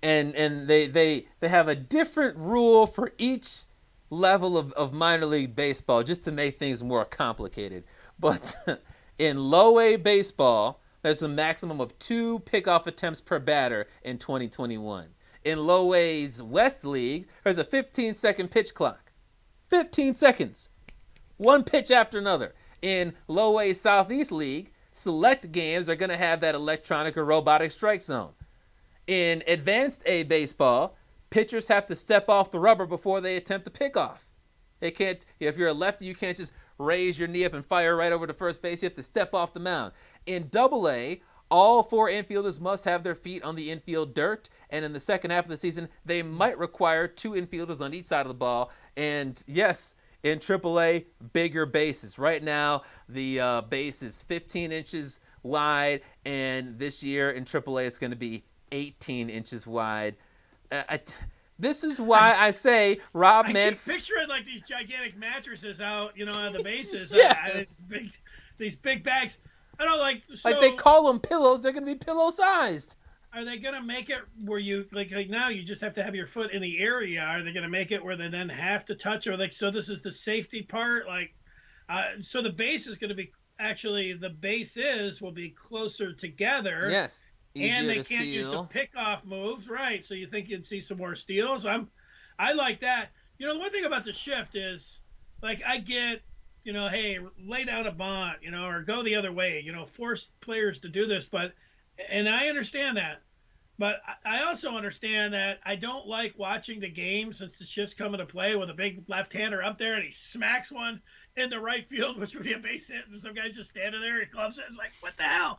Speaker 1: and they have a different rule for each level of minor league baseball just to make things more complicated. But in low A baseball, there's a maximum of 2 pickoff attempts per batter in 2021. In low A's West League, there's a 15-second pitch clock. 15 seconds. One pitch after another. In low A Southeast League, select games are going to have that electronic or robotic strike zone. In advanced A baseball, pitchers have to step off the rubber before they attempt a pickoff. They can't, if you're a lefty, you can't just raise your knee up and fire right over to first base. You have to step off the mound. In AA, all 4 infielders must have their feet on the infield dirt, and in the second half of the season, they might require 2 infielders on each side of the ball. And yes, in AAA, bigger bases. Right now, the base is 15 inches wide, and this year in AAA, it's going to be 18 inches wide. This is why I say Rob Manfred.
Speaker 2: Keep picturing like these gigantic mattresses out, on the bases.
Speaker 1: Yeah.
Speaker 2: These big bags. I don't like. So,
Speaker 1: like they call them pillows. They're going to be pillow-sized.
Speaker 2: Are they going to make it where you like now you just have to have your foot in the area? Are they going to make it where they then have to touch, or like so? This is the safety part. So the base is going to be actually the bases will be closer together.
Speaker 1: Yes. Easier
Speaker 2: and they
Speaker 1: to
Speaker 2: can't use
Speaker 1: steal.
Speaker 2: the pickoff moves, right? So you think you'd see some more steals? I like that. The one thing about the shift is, like, I get, hey, lay down a bunt, or go the other way, force players to do this, and I understand that. But I also understand that I don't like watching the game since the shift's coming to play with a big left-hander up there and he smacks one in the right field, which would be a base hit, and some guy's just standing there, he gloves it, it's like, what the hell?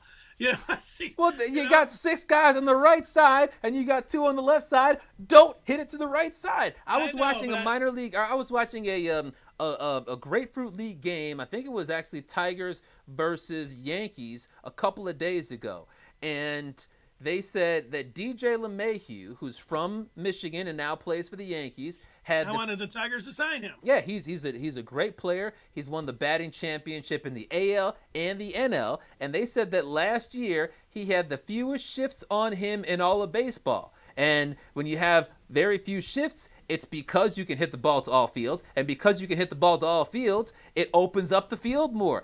Speaker 2: I see.
Speaker 1: Well, you got 6 guys on the right side, and you got 2 on the left side. Don't hit it to the right side. I was watching a minor league. I was watching a Grapefruit League game. I think it was actually Tigers versus Yankees a couple of days ago, and they said that DJ LeMahieu, who's from Michigan and now plays for the Yankees,
Speaker 2: wanted the Tigers to sign him.
Speaker 1: Yeah, he's a great player. He's won the batting championship in the AL and the NL, and they said that last year he had the fewest shifts on him in all of baseball. And when you have very few shifts, it's because you can hit the ball to all fields, and because you can hit the ball to all fields, it opens up the field more.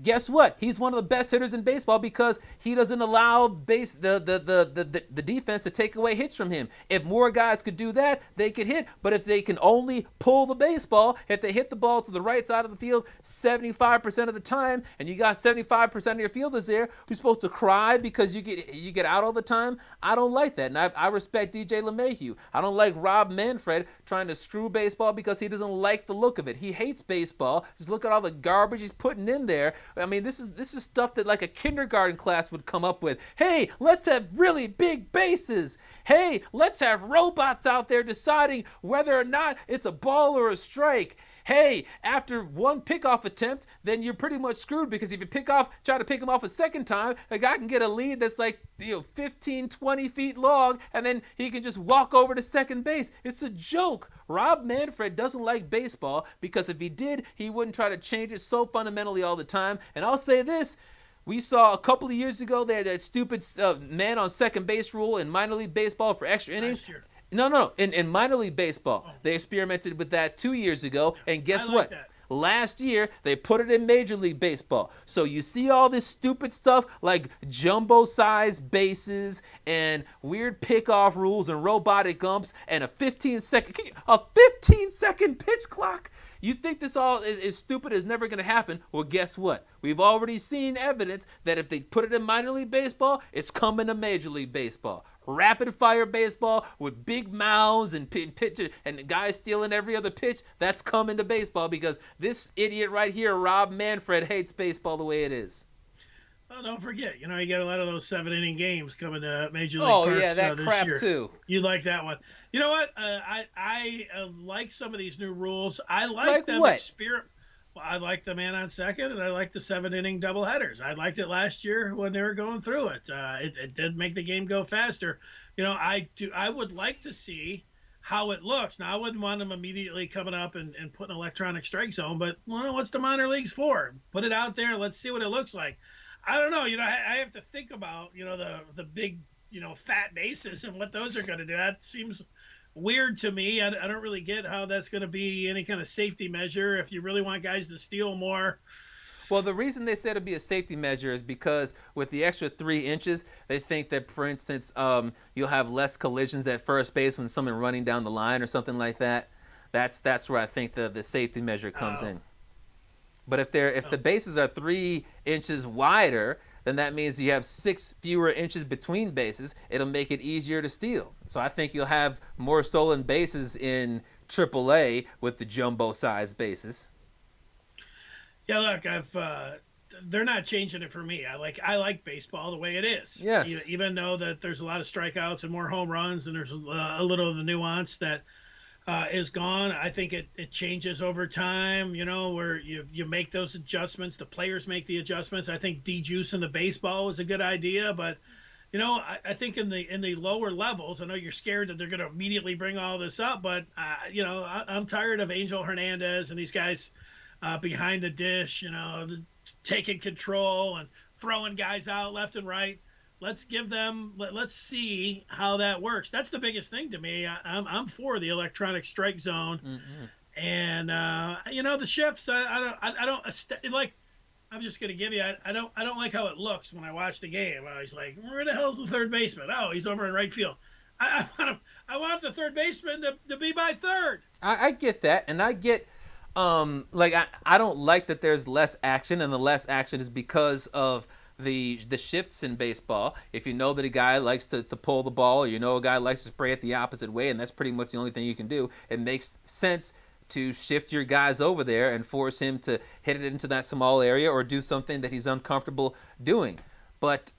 Speaker 1: Guess what? He's one of the best hitters in baseball because he doesn't allow the defense to take away hits from him. If more guys could do that, they could hit. But if they can only pull the baseball, if they hit the ball to the right side of the field 75% of the time, and you got 75% of your fielders there who's supposed to cry because you get out all the time, I don't like that. And I respect DJ LeMahieu. I don't like Rob Manfred trying to screw baseball because he doesn't like the look of it. He hates baseball. Just look at all the garbage he's putting in there. I mean, this is stuff that like a kindergarten class would come up with. Hey, let's have really big bases. Hey, let's have robots out there deciding whether or not it's a ball or a strike. Hey, after one pickoff attempt, then you're pretty much screwed, because if you try to pick him off a second time, a guy can get a lead that's like 15, 20 feet long, and then he can just walk over to second base. It's a joke. Rob Manfred doesn't like baseball, because if he did, he wouldn't try to change it so fundamentally all the time. And I'll say this. We saw a couple of years ago they had that stupid man on second base rule in minor league baseball for extra innings. No. In minor league baseball, they experimented with that 2 years ago, and guess what?
Speaker 2: That.
Speaker 1: Last year, they put it in Major League Baseball. So you see all this stupid stuff like jumbo-sized bases and weird pickoff rules and robotic umps and a 15-second pitch clock. You think this all is stupid, is never going to happen? Well, guess what? We've already seen evidence that if they put it in minor league baseball, it's coming to Major League Baseball. Rapid fire baseball with big mounds and pitch and guys stealing every other pitch, that's coming to baseball, because this idiot right here, Rob Manfred, hates baseball the way it is.
Speaker 2: Well, don't forget, you got a lot of those 7-inning games coming to Major League
Speaker 1: Oh,
Speaker 2: Parks,
Speaker 1: yeah, that
Speaker 2: this
Speaker 1: crap
Speaker 2: year.
Speaker 1: too.
Speaker 2: You like that one. You know what? I like some of these new rules. I like them.
Speaker 1: What?
Speaker 2: Well, I like the man on second, and I like the 7-inning doubleheaders. I liked it last year when they were going through it. It did make the game go faster. I would like to see how it looks. Now, I wouldn't want them immediately coming up and putting an electronic strike zone, but what's the minor leagues for? Put it out there. Let's see what it looks like. I don't know. I have to think about, the big, fat bases and what those are going to do. That seems weird to me. I don't really get how that's going to be any kind of safety measure if you really want guys to steal more.
Speaker 1: Well, the reason they said it'd be a safety measure is because with the extra 3 inches, they think that, for instance, you'll have less collisions at first base when someone running down the line or something like that. That's where I think the safety measure comes in. But if the bases are 3 inches wider, then that means you have 6 fewer inches between bases. It'll make it easier to steal. So I think you'll have more stolen bases in AAA with the jumbo-sized bases.
Speaker 2: Yeah, look, they're not changing it for me. I like baseball the way it is.
Speaker 1: Yes.
Speaker 2: Even though that there's a lot of strikeouts and more home runs, and there's a little of the nuance that is gone. I think it changes over time, where you make those adjustments. The players make the adjustments. I think de-juicing the baseball is a good idea, but I think in the lower levels, I know you're scared that they're going to immediately bring all this up, but I'm tired of Angel Hernandez and these guys behind the dish, taking control and throwing guys out left and right. Let's see how that works. That's the biggest thing to me. I'm for the electronic strike zone. Mm-hmm. And the shifts, I don't like. I'm just gonna give you. I don't like how it looks when I watch the game. I was like, where the hell's the third baseman? Oh, he's over in right field. I want the third baseman to be by third.
Speaker 1: I get that, and I get. I don't like that there's less action, and the less action is because of the shifts in baseball. If you know that a guy likes to pull the ball, or a guy likes to spray it the opposite way, and that's pretty much the only thing you can do, it makes sense to shift your guys over there and force him to hit it into that small area or do something that he's uncomfortable doing. But,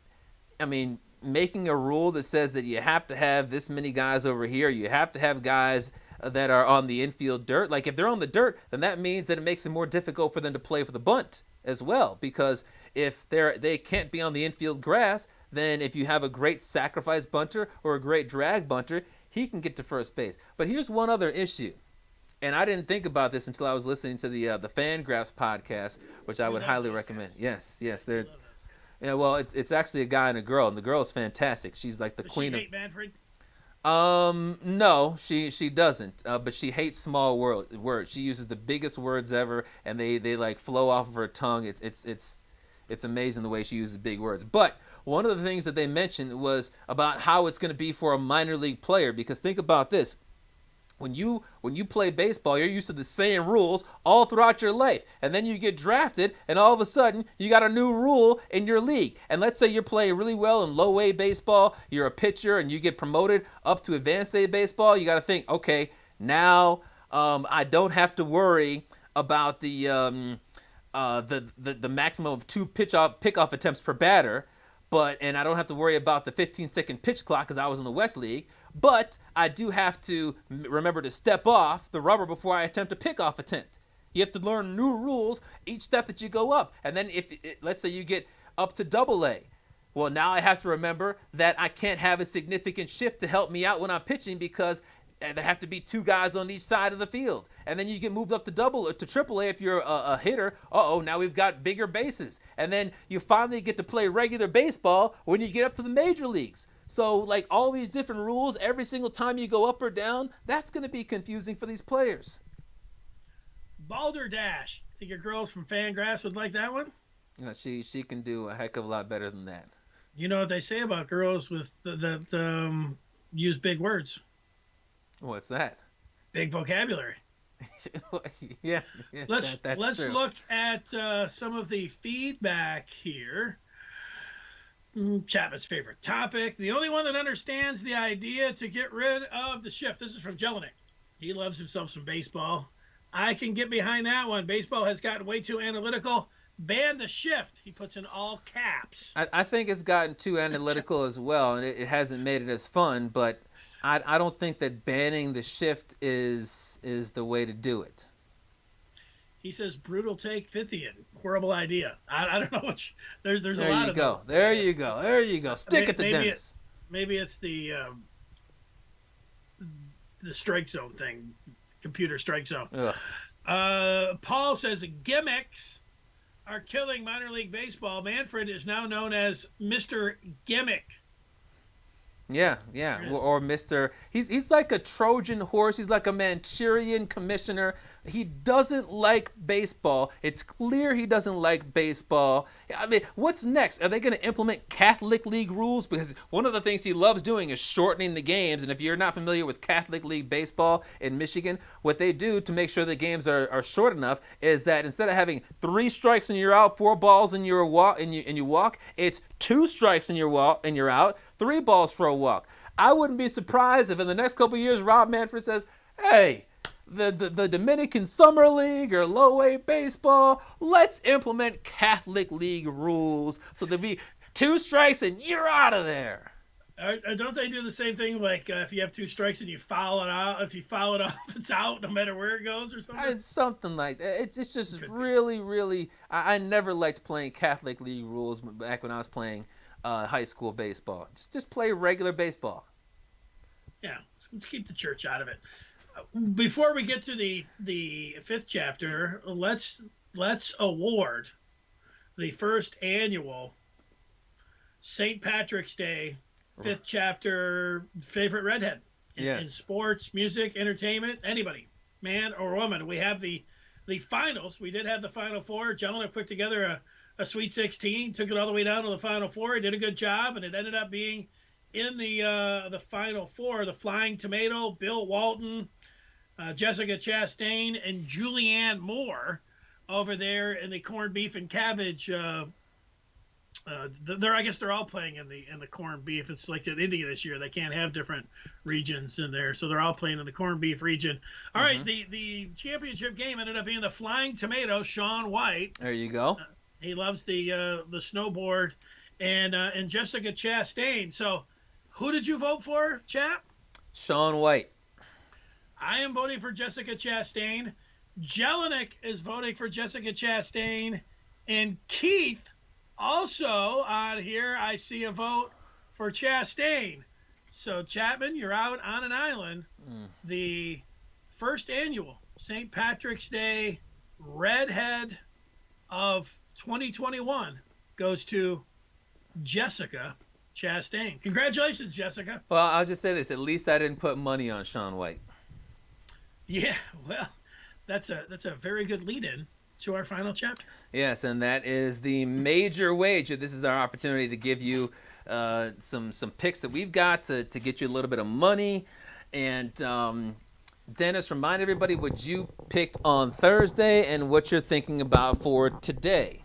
Speaker 1: I mean, making a rule that says that you have to have this many guys over here, you have to have guys that are on the infield dirt. Like, if they're on the dirt, then that means that it makes it more difficult for them to play for the bunt as well, because if they can't be on the infield grass, then if you have a great sacrifice bunter or a great drag bunter, he can get to first base. But here's one other issue, and I didn't think about this until I was listening to the Fangraphs podcast, which I would highly recommend. Yes, they're. Yeah, well, it's actually a guy and a girl, and the girl is fantastic. She's like the queen
Speaker 2: of.
Speaker 1: Hate
Speaker 2: Manfred?
Speaker 1: No, she doesn't. But she hates small words. She uses the biggest words ever, and they like flow off of her tongue. It's amazing the way she uses big words. But one of the things that they mentioned was about how it's going to be for a minor league player. Because think about this. When you play baseball, you're used to the same rules all throughout your life. And then you get drafted, and all of a sudden, you got a new rule in your league. And let's say you're playing really well in low A baseball, you're a pitcher, and you get promoted up to advanced A baseball. You got to think, okay, now I don't have to worry about the the maximum of 2 pickoff attempts per batter, and I don't have to worry about the 15-second pitch clock because I was in the West League. But I do have to remember to step off the rubber before I attempt a pickoff attempt. You have to learn new rules each step that you go up. And then let's say you get up to AA. Well, now I have to remember that I can't have a significant shift to help me out when I'm pitching because there have to be 2 guys on each side of the field. And then you get moved up to AAA if you're a hitter. Now we've got bigger bases. And then you finally get to play regular baseball when you get up to the major leagues. So, like, all these different rules, every single time you go up or down, that's going to be confusing for these players.
Speaker 2: Balderdash. Think your girls from Fangraphs would like that one?
Speaker 1: She can do a heck of a lot better than that.
Speaker 2: You know what they say about girls that use big words?
Speaker 1: What's that?
Speaker 2: Big vocabulary.
Speaker 1: Yeah,
Speaker 2: let's
Speaker 1: true.
Speaker 2: look at some of the feedback here. Chapman's favorite topic. The only one that understands the idea to get rid of the shift. This is from Jelinek. He loves himself some baseball. I can get behind that one. Baseball has gotten way too analytical. Ban the shift. He puts in all caps.
Speaker 1: I think it's gotten too analytical as well, and it hasn't made it as fun. But I don't think that banning the shift is the way to do it.
Speaker 2: He says, brutal take, Fithian. Horrible idea. I don't know which. There's a lot of those.
Speaker 1: There you go. Stick it to Dennis.
Speaker 2: Maybe it's the strike zone thing, computer strike zone. Paul says, gimmicks are killing minor league baseball. Manfred is now known as Mr. Gimmick.
Speaker 1: Yeah. Or Mr. He's like a Trojan horse. He's like a Manchurian commissioner. He doesn't like baseball. It's clear he doesn't like baseball. I mean, what's next? Are they going to implement Catholic League rules? Because one of the things he loves doing is shortening the games. And if you're not familiar with Catholic League baseball in Michigan, what they do to make sure the games are short enough is that instead of having 3 strikes and you're out, 4 balls and you walk, it's 2 strikes and you're out, 3 balls for a walk. I wouldn't be surprised if in the next couple of years Rob Manfred says, hey, the Dominican Summer League or low-A baseball, let's implement Catholic League rules so there'll be 2 strikes and you're out of there.
Speaker 2: Don't they do the same thing? Like if you have 2 strikes and you foul it out, if you foul it off, it's out no matter where it goes or something?
Speaker 1: It's something like that. It's just really, I never liked playing Catholic League rules back when I was playing high school baseball. Just play regular baseball.
Speaker 2: Yeah, let's keep the church out of it. Before we get to the 5th chapter, let's award the first annual St. Patrick's Day 5th chapter favorite redhead in sports, music, entertainment, anybody, man or woman. We have the finals. We did have the Final Four. Gentlemen put together a Sweet 16, took it all the way down to the Final Four. He did a good job, and it ended up being in the Final Four, the Flying Tomato, Bill Walton, Jessica Chastain, and Julianne Moore over there in the corned beef and cabbage. I guess they're all playing in the corned beef. It's like in India this year. They can't have different regions in there, so they're all playing in the corned beef region. All right, the championship game ended up being the Flying Tomato, Shaun White.
Speaker 1: There you go.
Speaker 2: He loves the snowboard, and Jessica Chastain. So, who did you vote for, chap?
Speaker 1: Shaun White.
Speaker 2: I am voting for Jessica Chastain. Jelinek is voting for Jessica Chastain, and Keith also on here. I see a vote for Chastain. So Chapman, you're out on an island. The first annual St. Patrick's Day redhead of 2021 goes to Jessica Chastain. Congratulations, Jessica.
Speaker 1: Well, I'll just say this. At least I didn't put money on Shaun White.
Speaker 2: Yeah, well, that's a very good lead-in to our final chapter.
Speaker 1: Yes, and that is the major wager. This is our opportunity to give you some picks that we've got to get you a little bit of money. And Dennis, remind everybody what you picked on Thursday and what you're thinking about for today.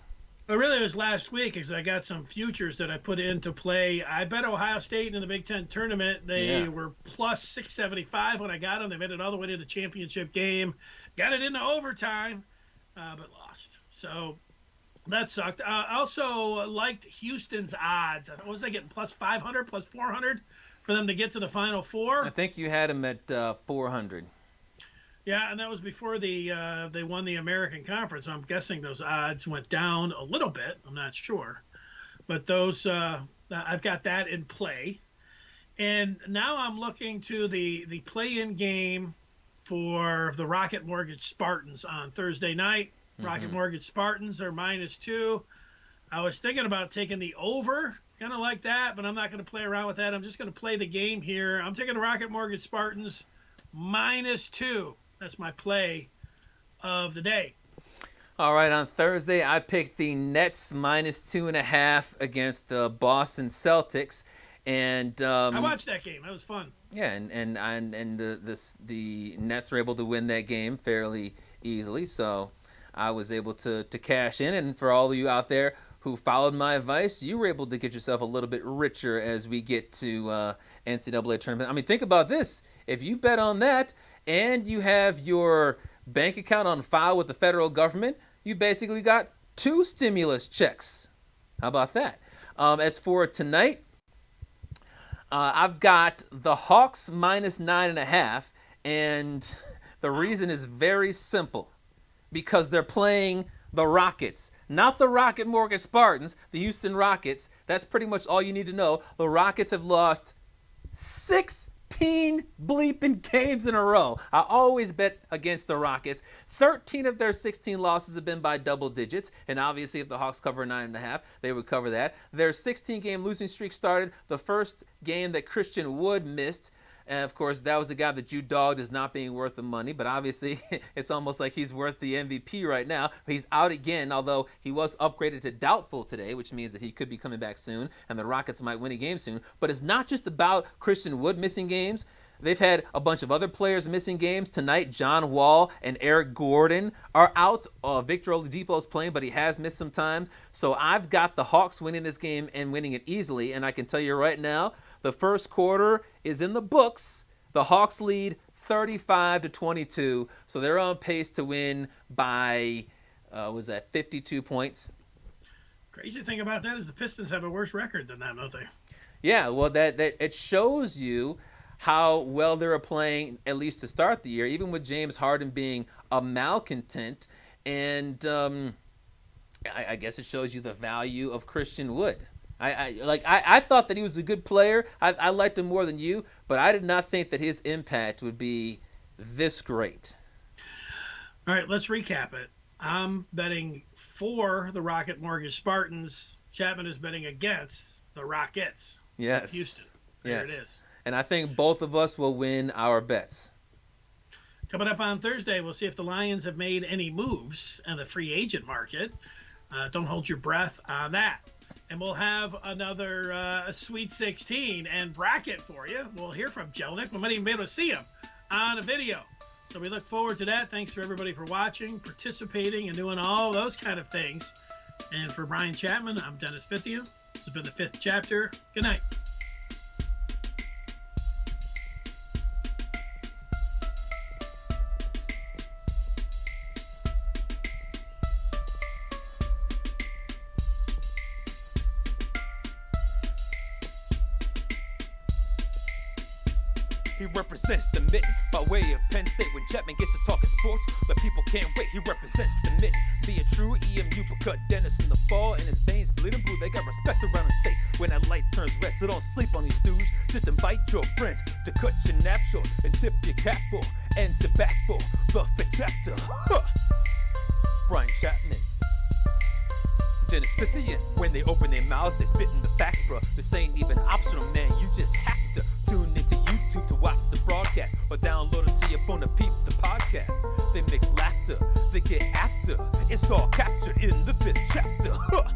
Speaker 2: Well, really, it was last week because I got some futures that I put into play. I bet Ohio State in the Big Ten tournament. They were plus 675 when I got them. They made it all the way to the championship game. Got it into overtime. but lost. So that sucked. Also liked Houston's odds. What was they getting? Plus 500, plus 400 for them to get to the Final Four?
Speaker 1: I think you had them at 400.
Speaker 2: Yeah, and that was before they won the American Conference. So I'm guessing those odds went down a little bit. I'm not sure. But those, I've got that in play. And now I'm looking to the play-in game for the Rocket Mortgage Spartans on Thursday night. Rocket Mortgage Spartans are -2. I was thinking about taking the over, kind of like that, but I'm not going to play around with that. I'm just going to play the game here. I'm taking the Rocket Mortgage Spartans -2. That's my play of the day.
Speaker 1: All right, on Thursday, I picked the Nets -2.5 against the Boston Celtics. And
Speaker 2: I watched that game. That was fun.
Speaker 1: Yeah, and the Nets were able to win that game fairly easily, so I was able to cash in. And for all of you out there who followed my advice, you were able to get yourself a little bit richer as we get to NCAA tournament. I mean, think about this. If you bet on that and you have your bank account on file with the federal government, you basically got 2 stimulus checks. How about that? As for tonight, I've got the Hawks -9.5, and the reason is very simple. Because they're playing the Rockets, not the Rocket Mortgage Spartans, the Houston Rockets. That's pretty much all you need to know. The Rockets have lost 16 bleeping games in a row. I always bet against the Rockets. 13 of their 16 losses have been by double digits, and obviously if the Hawks cover 9.5, they would cover that. Their 16-game losing streak started the first game that Christian Wood missed. And, of course, that was a guy that you dogged as not being worth the money. But obviously, it's almost like he's worth the MVP right now. He's out again, although he was upgraded to doubtful today, which means that he could be coming back soon, and the Rockets might win a game soon. But it's not just about Christian Wood missing games. They've had a bunch of other players missing games. Tonight, John Wall and Eric Gordon are out. Victor Oladipo is playing, but he has missed some time. So I've got the Hawks winning this game and winning it easily. And I can tell you right now, the first quarter is in the books. The Hawks lead 35-22. So they're on pace to win by, 52 points?
Speaker 2: Crazy thing about that is the Pistons have a worse record than that, don't they?
Speaker 1: Yeah, well, that it shows you how well they were playing, at least to start the year, even with James Harden being a malcontent. And I guess it shows you the value of Christian Wood. I thought that he was a good player. I liked him more than you, but I did not think that his impact would be this great.
Speaker 2: All right, let's recap it. I'm betting for the Rocket Mortgage Spartans. Chapman is betting against the Rockets.
Speaker 1: Yes.
Speaker 2: Houston. There
Speaker 1: yes.
Speaker 2: it is.
Speaker 1: And I think both of us will win our bets.
Speaker 2: Coming up on Thursday, we'll see if the Lions have made any moves in the free agent market. Don't hold your breath on that. And we'll have another Sweet 16 and bracket for you. We'll hear from Jelnick. We might even be able to see him on a video. So we look forward to that. Thanks for everybody for watching, participating, and doing all those kind of things. And for Brian Chapman, I'm Dennis Fithian. This has been the Fifth Chapter. Good night.
Speaker 6: He represents the mitten by way of Penn State. When Chapman gets to talking sports, the people can't wait. He represents the mitten. Be a true EMU, but cut Dennis in the fall, and his veins bleeding blue. They got respect around the state. When that light turns red, so don't sleep on these stews. Just invite your friends to cut your nap short and tip your cap for and sit back for the Fifth Chapter. Huh. Brian Chapman. Dennis Fithian. When they open their mouths, they spitting the facts, bro. This ain't even optional, man. You just have to tune into YouTube to watch the broadcast or download it to your phone to peep the podcast. They mix laughter, they get after. It's all captured in the Fifth Chapter. Huh.